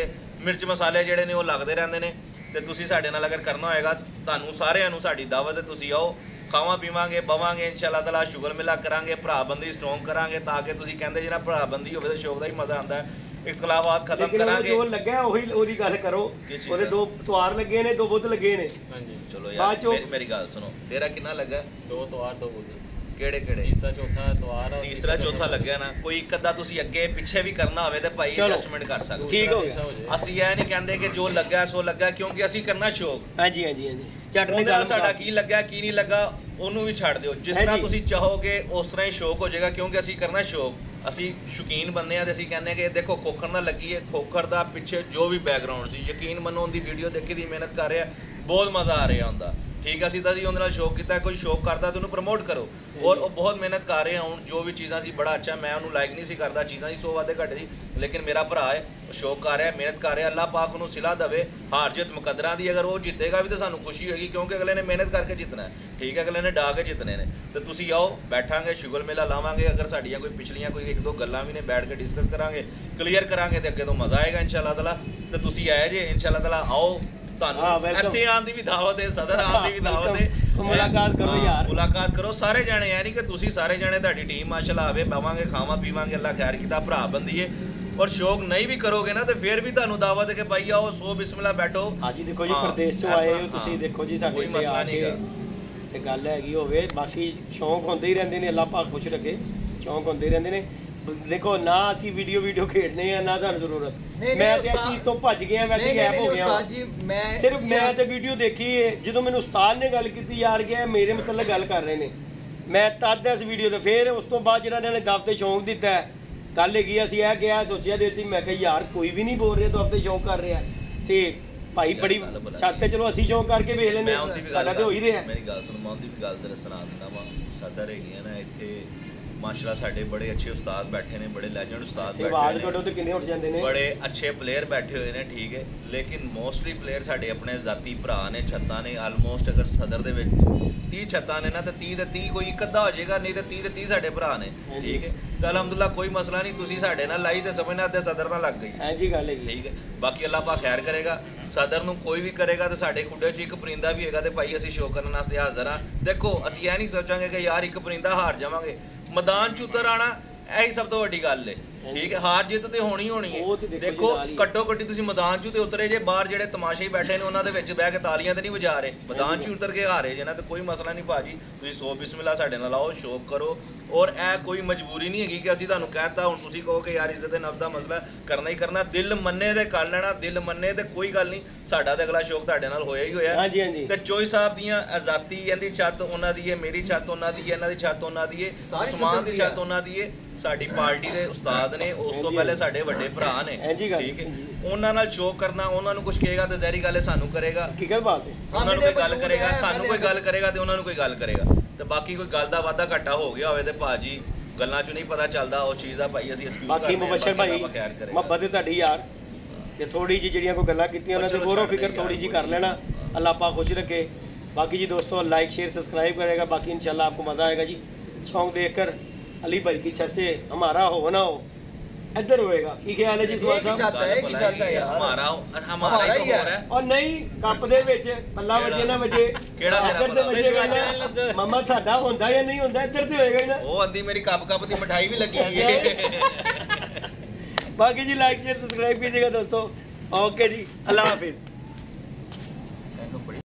ਮਿਰਚ ਮਸਾਲੇ ਜਿਹੜੇ ਨੇ ਉਹ ਲੱਗਦੇ ਰਹਿੰਦੇ ਨੇ ਤੇ ਤੁਸੀਂ ਸਾਡੇ ਨਾਲ ਅਗਰ ਕਰਨਾ ਹੋਏਗਾ ਤੁਹਾਨੂੰ ਸਾਰਿਆਂ ਨੂੰ ਸਾਡੀ ਦਾਵਤ ਹੈ ਤੁਸੀਂ ਆਓ ਖਾਵਾਂ ਪੀਵਾਂਗੇ ਬਵਾਂਗੇ ਇਨਸ਼ਾਅੱਲਾ ਤਾਲਾ ਸ਼ੁਗਰ ਮਿਲਾ ਕਰਾਂਗੇ ਭਰਾ ਬੰਦੀ ਸਟਰੋਂਗ ਕਰਾਂਗੇ ਤਾਂ ਕਿ ਤੁਸੀਂ ਕਹਿੰਦੇ ਜਿਹੜਾ ਭਰਾ ਬੰਦੀ ਹੋਵੇ ਤਾਂ ਸ਼ੌਕ ਦਾ ਹੀ ਮਜ਼ਾ ਆਉਂਦਾ ਇਖਤਲਾਫਾਤ ਖਤਮ ਕਰਾਂਗੇ ਜੋ ਲੱਗਿਆ ਉਹੀ ਉਹਦੀ ਗੱਲ ਕਰੋ ਉਹਦੇ 2 ਤਵਾਰ ਲੱਗੇ ਨੇ 2 ਬੁੱਧ ਲੱਗੇ ਨੇ ਹਾਂਜੀ ਚਲੋ ਯਾਰ ਮੇਰੀ ਗੱਲ ਸੁਣੋ ਤੇਰਾ ਕਿੰਨਾ ਲੱਗਾ 2 ਤਵਾਰ 2 ਬੁੱਧ ਕਿਹੜੇ ਤੀਸਰਾ ਚੌਥਾ ਤਵਾਰ ਤੀਸਰਾ ਚੌਥਾ ਲੱਗਿਆ ਨਾ ਕੋਈ ਇੱਕ ਅੱਧਾ ਤੁਸੀਂ ਅੱਗੇ ਪਿੱਛੇ ਵੀ ਕਰਨਾ ਹੋਵੇ ਤੇ ਭਾਈ ਐਡਜਸਟਮੈਂਟ ਕਰ ਸਕਦੇ ਠੀਕ ਹੋ ਗਿਆ ਅਸੀਂ ਇਹ ਨਹੀਂ ਕਹਿੰਦੇ ਕਿ ਜੋ ਲੱਗਾ ਸੋ ਲੱਗਾ ਕਿਉਂਕਿ ਅਸੀਂ ਕਰਨਾ ਸ਼ੌਕ ਹਾਂਜੀ ਹਾਂਜੀ ਹਾਂਜੀ ਝੱਟ ਨੇ ਗੱਲ ਸਾਡਾ ਕੀ ਲੱਗਾ ਕੀ ਨਹੀਂ ਲੱਗਾ ਉਹਨੂੰ ਵੀ ਛੱਡ ਦਿਓ ਜਿਸ ਤਰ੍ਹਾਂ ਤੁਸੀਂ ਚਾਹੋਗੇ ਉਸ ਤਰ੍ਹਾਂ ਹੀ ਸ਼ੌਕ ਹੋ ਜਾਏਗਾ ਕਿਉਂਕਿ ਅਸੀਂ ਕਰਨਾ ਸ਼ੌਕ ਅਸੀਂ ਸ਼ੌਕੀਨ ਬੰਦੇ ਆ ਤੇ ਅਸੀਂ ਕਹਿੰਦੇ ਕਿ ਦੇਖੋ ਖੋਖਰ ਨਾਲ ਲੱਗੀ ਹੈ ਖੋਖਰ ਦਾ ਪਿੱਛੇ ਜੋ ਵੀ ਬੈਕਗ੍ਰਾਉਂਡ ਸੀ ਯਕੀਨ ਮੰਨੋ ਉਹਦੀ ਵੀਡੀਓ ਦੇਖੀ ਦੀ ਮਿਹਨਤ ਕਰ ਰਿਹਾ ਬਹੁਤ ਮਜ਼ਾ ਆ ਰਿਹਾ ਹੁੰਦਾ ਠੀਕ ਅਸੀਂ ਤਾਂ ਜੀ ਉਹਦੇ ਨਾਲ ਸ਼ੌਕ ਕੀਤਾ ਕੋਈ ਸ਼ੌਕ ਕਰਦਾ ਤੇ ਉਹਨੂੰ ਪ੍ਰਮੋਟ ਕਰੋ ਔਰ ਉਹ ਬਹੁਤ ਮਿਹਨਤ ਕਰ ਰਹੇ ਹੁਣ ਜੋ ਵੀ ਚੀਜ਼ਾਂ ਸੀ ਬੜਾ ਅੱਛਾ ਮੈਂ ਉਹਨੂੰ ਲਾਈਕ ਨਹੀਂ ਸੀ ਕਰਦਾ ਚੀਜ਼ਾਂ ਸੀ 100 ਵਾਧੇ ਘੱਟ ਸੀ ਲੇਕਿਨ ਮੇਰਾ ਭਰਾ ਹੈ ਉਹ ਸ਼ੌਕ ਕਰ ਰਿਹਾ ਮਿਹਨਤ ਕਰ ਰਿਹਾ ਅੱਲਾਹ ਪਾਕ ਉਹਨੂੰ ਸਿਲਾ ਦੇਵੇ ਹਾਰ ਜਿੱਤ ਮੁਕੱਦਰਾਂ ਦੀ ਅਗਰ ਉਹ ਜਿੱਤੇਗਾ ਵੀ ਤਾਂ ਸਾਨੂੰ ਖੁਸ਼ੀ ਹੋਏਗੀ ਕਿਉਂਕਿ ਅਗਲੇ ਨੇ ਮਿਹਨਤ ਕਰਕੇ ਜਿੱਤਣਾ ਹੈ ਠੀਕ ਹੈ ਅਗਲੇ ਨੇ ਡਾ ਕੇ ਜਿੱਤਨੇ ਨੇ ਤੇ ਤੁਸੀਂ ਆਓ ਬੈਠਾਂਗੇ ਸ਼ੁਗਰ ਮੇਲਾ ਲਾਵਾਂਗੇ ਅਗਰ ਸਾਡੀਆਂ ਕੋਈ ਪਿਛਲੀਆਂ ਕੋਈ 1-2 ਗੱਲਾਂ ਵੀ ਨੇ ਬੈਠ ਕੇ ਡਿਸਕਸ ਕਰਾਂਗੇ ਕਲੀਅਰ ਕਰਾਂਗੇ ਤੇ ਅੱਗੇ ਤੋਂ ਮਜ਼ਾ ਆਏਗਾ ਇਨਸ਼ਾਅੱਲਾ ਤਾਲਾ ਤੇ ਤੁਸੀਂ ਆਏ ਜੇ ਇਨਸ਼ਾਅੱਲਾ ਤਾਲਾ ਆਓ ਤੁਹਾਨੂੰ ਇੱਥੇ ਆਉਣ ਦੀ ਵੀ ਦਾਵਤ ਹੈ ਸਦਰ ਆਉਣ ਦੀ ਵੀ ਦਾਵਤ ਹੈ ਮੁਲਾਕਾਤ ਕਰੋ ਯਾਰ ਮੁਲਾਕਾਤ ਕਰੋ ਸਾਰੇ ਜਾਣੇ ਐ ਨਹੀਂ ਕਿ ਤੁਸੀਂ ਸਾਰੇ ਜਾਣੇ ਤੁਹਾਡੀ ਟੀਮ ਮਾਸ਼ਾਅੱਲਾ ਆਵੇ ਬਵਾਂਗੇ ਖਾਵਾਂ ਪੀਵਾਂਗੇ ਅੱਲਾ ਖੈਰ ਕੀਤਾ ਭਰਾ ਬੰਦੀਏ ਔਰ ਸ਼ੌਕ ਨਹੀਂ ਵੀ ਕਰੋਗੇ ਨਾ ਤੇ ਫਿਰ ਵੀ ਤੁਹਾਨੂੰ ਦਾਵਤ ਹੈ ਕਿ ਭਾਈ ਆਓ ਸੋ ਬਿਸਮਿਲ੍ਲਾ ਬੈਠੋ ਹਾਂਜੀ ਦੇਖੋ ਜੀ ਪ੍ਰਦੇਸ਼ ਤੋਂ ਆਏ ਹੋ ਤੁਸੀਂ ਦੇਖੋ ਜੀ ਸਾਡੇ ਕੋਈ ਮਸਲਾ ਨਹੀਂਗਾ ਇਹ ਗੱਲ ਹੈਗੀ ਹੋਵੇ ਬਾਕੀ ਸ਼ੌਕ ਹੁੰਦੇ ਹੀ ਰਹਿੰਦੇ ਨੇ ਅੱਲਾ ਪਾਕ ਖੁਸ਼ ਰੱਖੇ ਸ਼ੌਕ ਹੁੰਦੇ ਰਹਿੰਦੇ ਨੇ ਦੇਖੋ ਨਾ ਅਸੀਂ ਵੀਡੀਓ ਖੇਡਨੇ ਆ ਨਾ ਸਾਨੂੰ ਜ਼ਰੂਰਤ ਮੈਂ ਤੇ ਇਸ ਚੀਜ਼ ਤੋਂ ਭੱਜ ਗਿਆ ਵੈਸੇ ਗੈਪ ਹੋ ਗਿਆ ਉਸਤਾਦ ਜੀ ਮੈਂ ਸਿਰਫ ਮੈਂ ਤੇ ਵੀਡੀਓ ਦੇਖੀ ਜਦੋਂ ਮੈਨੂੰ ਉਸਤਾਦ ਨੇ ਗੱਲ ਕੀਤੀ ਯਾਰ ਕਿ ਮੇਰੇ ਮਤਲਬ ਗੱਲ ਕਰ ਰਹੇ ਨੇ ਮੈਂ ਤਦ ਇਸ ਵੀਡੀਓ ਤੇ ਫਿਰ ਉਸ ਤੋਂ ਬਾਅਦ ਜਿਹੜਾ ਇਹਨਾਂ ਨੇ ਦਬ ਤੇ ਸ਼ੌਂਕ ਦਿੱਤਾ ਗੱਲ ਹੈਗੀ ਅਸੀਂ ਇਹ ਕਿਹਾ ਸੋਚਿਆ ਦੇਤੀ ਮੈਂ ਕਿਹਾ ਯਾਰ ਕੋਈ ਵੀ ਨਹੀਂ ਬੋਲ ਰਿਹਾ ਦਬ ਤੇ ਸ਼ੌਂਕ ਕਰ ਰਿਹਾ ਤੇ ਭਾਈ ਬੜੀ ਛੱਤ ਤੇ ਚਲੋ ਅਸੀਂ ਸ਼ੌਂਕ ਕਰਕੇ ਵੇਖ ਲੈਂਦੇ ਸਾਡਾ ਤੇ ਹੋ ਹੀ ਰਿਹਾ ਮੇਰੀ ਗੱਲ ਸੁਣ ਮੈਂ ਉਹਦੀ ਵੀ ਗੱਲ ਤੇ ਸੁਣਾ ਦਿੰਦਾ ਵਾ ਸਦਰ ਹੈਗੀਆਂ ਨਾ ਇੱਥੇ ਮਾਸ਼ਾਅੱਲਾ ਸਾਡੇ ਬੜੇ ਅੱਛੇ ਉਸਤਾਦ ਬੈਠੇ ਨੇ ਬੜੇ ਲੈਜੈਂਡ ਉਸਤਾਦ ਬੈਠੇ ਨੇ ਬੜੇ ਅੱਛੇ ਪਲੇਅਰ ਬੈਠੇ ਹੋਏ ਨੇ ਠੀਕ ਹੈ ਲੇਕਿਨ ਮੋਸਟਲੀ ਪਲੇਅਰ ਸਾਡੇ ਆਪਣੇ ਜ਼ਾਤੀ ਭਰਾ ਨੇ ਛੱਤਾਂ ਨੇ ਆਲਮੋਸਟ ਅਗਰ ਸਦਰ ਦੇ ਵਿੱਚ 30 ਛੱਤਾਂ ਨੇ ਨਾ ਤੇ 30 ਦੇ 30 ਕੋਈ ਇੱਕ ਅੱਧਾ ਹੋ ਜਾਏਗਾ ਨਹੀਂ ਤੇ 30 ਦੇ 30 ਸਾਡੇ ਭਰਾ ਨੇ ਠੀਕ ਹੈ ਤਾਂ ਅਲਹਮਦੁਲਿਲਾ ਕੋਈ ਮਸਲਾ ਨਹੀਂ ਤੁਸੀਂ ਸਾਡੇ ਨਾਲ ਲਾਈ ਤੇ ਸਮਝਣਾ ਤੇ ਸਦਰ ਨਾਲ ਲੱਗ ਗਈ ਹਾਂਜੀ ਗੱਲ ਹੈ ਠੀਕ ਹੈ ਬਾਕੀ ਅੱਲਾਹ ਪਾਕ ਖੈਰ ਕਰੇਗਾ ਸਦਰ ਨੂੰ ਕੋਈ ਵੀ ਕਰੇਗਾ ਤੇ ਸਾਡੇ ਖੁੱਡੇ 'ਚ ਇੱਕ ਪਰਿੰਦਾ ਵੀ ਹੈਗਾ ਤੇ ਭਾਈ ਅਸੀਂ ਸ਼ੋਅ ਕਰਨ ਵਾਸਤੇ ਹਾਜ਼ਰ ਹਾਂ ਦੇਖੋ ਅਸੀਂ ਇਹ ਨਹੀਂ ਸੋਚਾਂਗੇ ਕਿ ਯਾਰ ਇੱਕ ਪਰਿੰਦਾ ਹਾਰ ਜਾਵਾਂਗੇ ਮੈਦਾਨ 'ਚ ਉਤਰ ਆਣਾ ਇਹੀ ਸਭ ਤੋਂ ਵੱਡੀ ਗੱਲ ਹੈ ਠੀਕ ਹੈ ਹਾਰ ਜਿੱਤ ਤੇ ਹੋਣੀ ਹੈ ਦੇਖੋ ਘੱਟੋ ਘੱਟੀ ਤੁਸੀਂ ਮੈਦਾਨ 'ਚ ਤੇ ਉਤਰੇ ਜੇ ਬਾਹਰ ਜਿਹੜੇ ਤਮਾਸ਼ੇ ਬੈਠੇ ਨੇ ਉਹਨਾਂ ਦੇ ਵਿੱਚ ਬਹਿ ਕੇ ਤਾਲੀਆਂ ਤੇ ਨਹੀਂ ਵਜਾ ਰਹੇ ਮੈਦਾਨ 'ਚ ਉਤਰ ਕੇ ਹਾਰੇ ਜੇ ਨਾ ਤੇ ਕੋਈ ਮਸਲਾ ਨਹੀਂ ਭਾਜੀ ਤੁਸੀਂ ਸੋ ਬਿਸਮਿਲ੍ਲਾ ਸਾਡੇ ਨਾਲ ਆਓ ਸ਼ੌਕ ਕਰੋ ਔਰ ਇਹ ਕੋਈ ਮਜਬੂਰੀ ਨਹੀਂ ਹੈਗੀ ਕਿ ਅਸੀਂ ਤੁਹਾਨੂੰ ਕਹਿਤਾ ਹੁਣ ਤੁਸੀਂ ਕਹੋ ਕਿ ਯਾਰ ਇੱਜ਼ਤ ਨਫਸ ਦਾ ਮਸਲਾ ਕਰਨਾ ਹੀ ਕਰਨਾ ਦਿਲ ਮੰਨੇ ਤੇ ਕਰ ਲੈਣਾ ਦਿਲ ਮੰਨੇ ਤੇ ਕੋਈ ਗੱਲ ਨਹੀਂ ਸਾਡਾ ਤੇ ਅਗਲਾ ਸ਼ੌਕ ਤੁਹਾਡੇ ਨਾਲ ਹੋਇਆ ਹੀ ਹੋਇਆ ਤੇ ਚੋਈ ਸਾਹਿਬ ਦੀਆਂ ਆਜ਼ਾਦੀ ਇਹਦੀ ਛੱਤ ਉਹਨਾਂ ਦੀ ਹੈ ਮੇਰੀ ਛੱਤ ਉਹਨਾਂ ਦੀ ਹੈ ਇਹਨਾਂ ਦੀ ਛੱਤ ਉਹਨਾਂ ਦੀ ਹੈ ਉਸਮਾਨ ਦੀ ਛੱਤ ਉਹਨਾਂ ਦੀ ਹੈ ਸਾਡੀ ਪਾਰਟੀ ਦੇ ਉਸਤਾਦ ਨੇ ਉਸ ਤੋਂ ਪਹਿਲੇ ਸਾਡੇ ਵੱਡੇ ਭਰਾ ਨੇ ਠੀਕ ਹੈ ਉਹਨਾਂ ਨਾਲ ਸ਼ੋਅ ਕਰਨਾ ਉਹਨਾਂ ਨੂੰ ਕੁਝ ਕਹੇਗਾ ਤੇ ਜ਼ਹਿਰੀ ਗੱਲ ਸਾਨੂੰ ਕਰੇਗਾ ਕੀ ਬਾਤ ਹੈ ਉਹਨਾਂ ਨੂੰ ਕੋਈ ਗੱਲ ਕਰੇਗਾ ਸਾਨੂੰ ਕੋਈ ਗੱਲ ਕਰੇਗਾ ਤੇ ਉਹਨਾਂ ਨੂੰ ਕੋਈ ਗੱਲ ਕਰੇਗਾ ਤੇ ਬਾਕੀ ਕੋਈ ਗੱਲ ਦਾ ਵਾਧਾ ਘਾਟਾ ਹੋ ਗਿਆ ਹੋਵੇ ਤੇ ਭਾਜੀ ਗੱਲਾਂ 'ਚ ਨਹੀਂ ਪਤਾ ਚੱਲਦਾ ਉਸ ਚੀਜ਼ ਦਾ ਭਾਈ ਅਸੀਂ ਐਕਸਕਿਊਜ਼ ਬਾਕੀ ਮੁਬਸ਼ਰ ਭਾਈ ਮੁਹੱਬਤ ਹੈ ਤੁਹਾਡੀ ਯਾਰ ਤੇ ਥੋੜੀ ਜਿਹੀ ਜਿਹੜੀਆਂ ਕੋਈ ਗੱਲਾਂ ਕੀਤੀਆਂ ਉਹਨਾਂ ਤੇ ਗੌਰੋ ਫਿਕਰ ਥੋੜੀ ਜਿਹੀ ਕਰ ਲੈਣਾ ਅੱਲਾਹ ਪਾਕ ਖੁਸ਼ ਰੱਖੇ बाकी जी दोस्तों लाइक शेयर सब्सक्राइब करेगा बाकी इंशाल्लाह आपको मज़ा आएगा जी शौक देखकर अली भाई की छत से हमारा हो ना हो इधर होएगा की ख्याल है जी और नहीं कप दे विच बल्ला वजे ना वजे इधर ते वजे मामा साडा होंदा या नहीं होंदा इधर ते होएगा ही ना ओ अंदी मेरी कप कप दी मिठाई भी लगी है बाकी जी लाइक शेयर सब्सक्राइब कीजिएगा दोस्तों ओके जी अल्लाह हाफिज।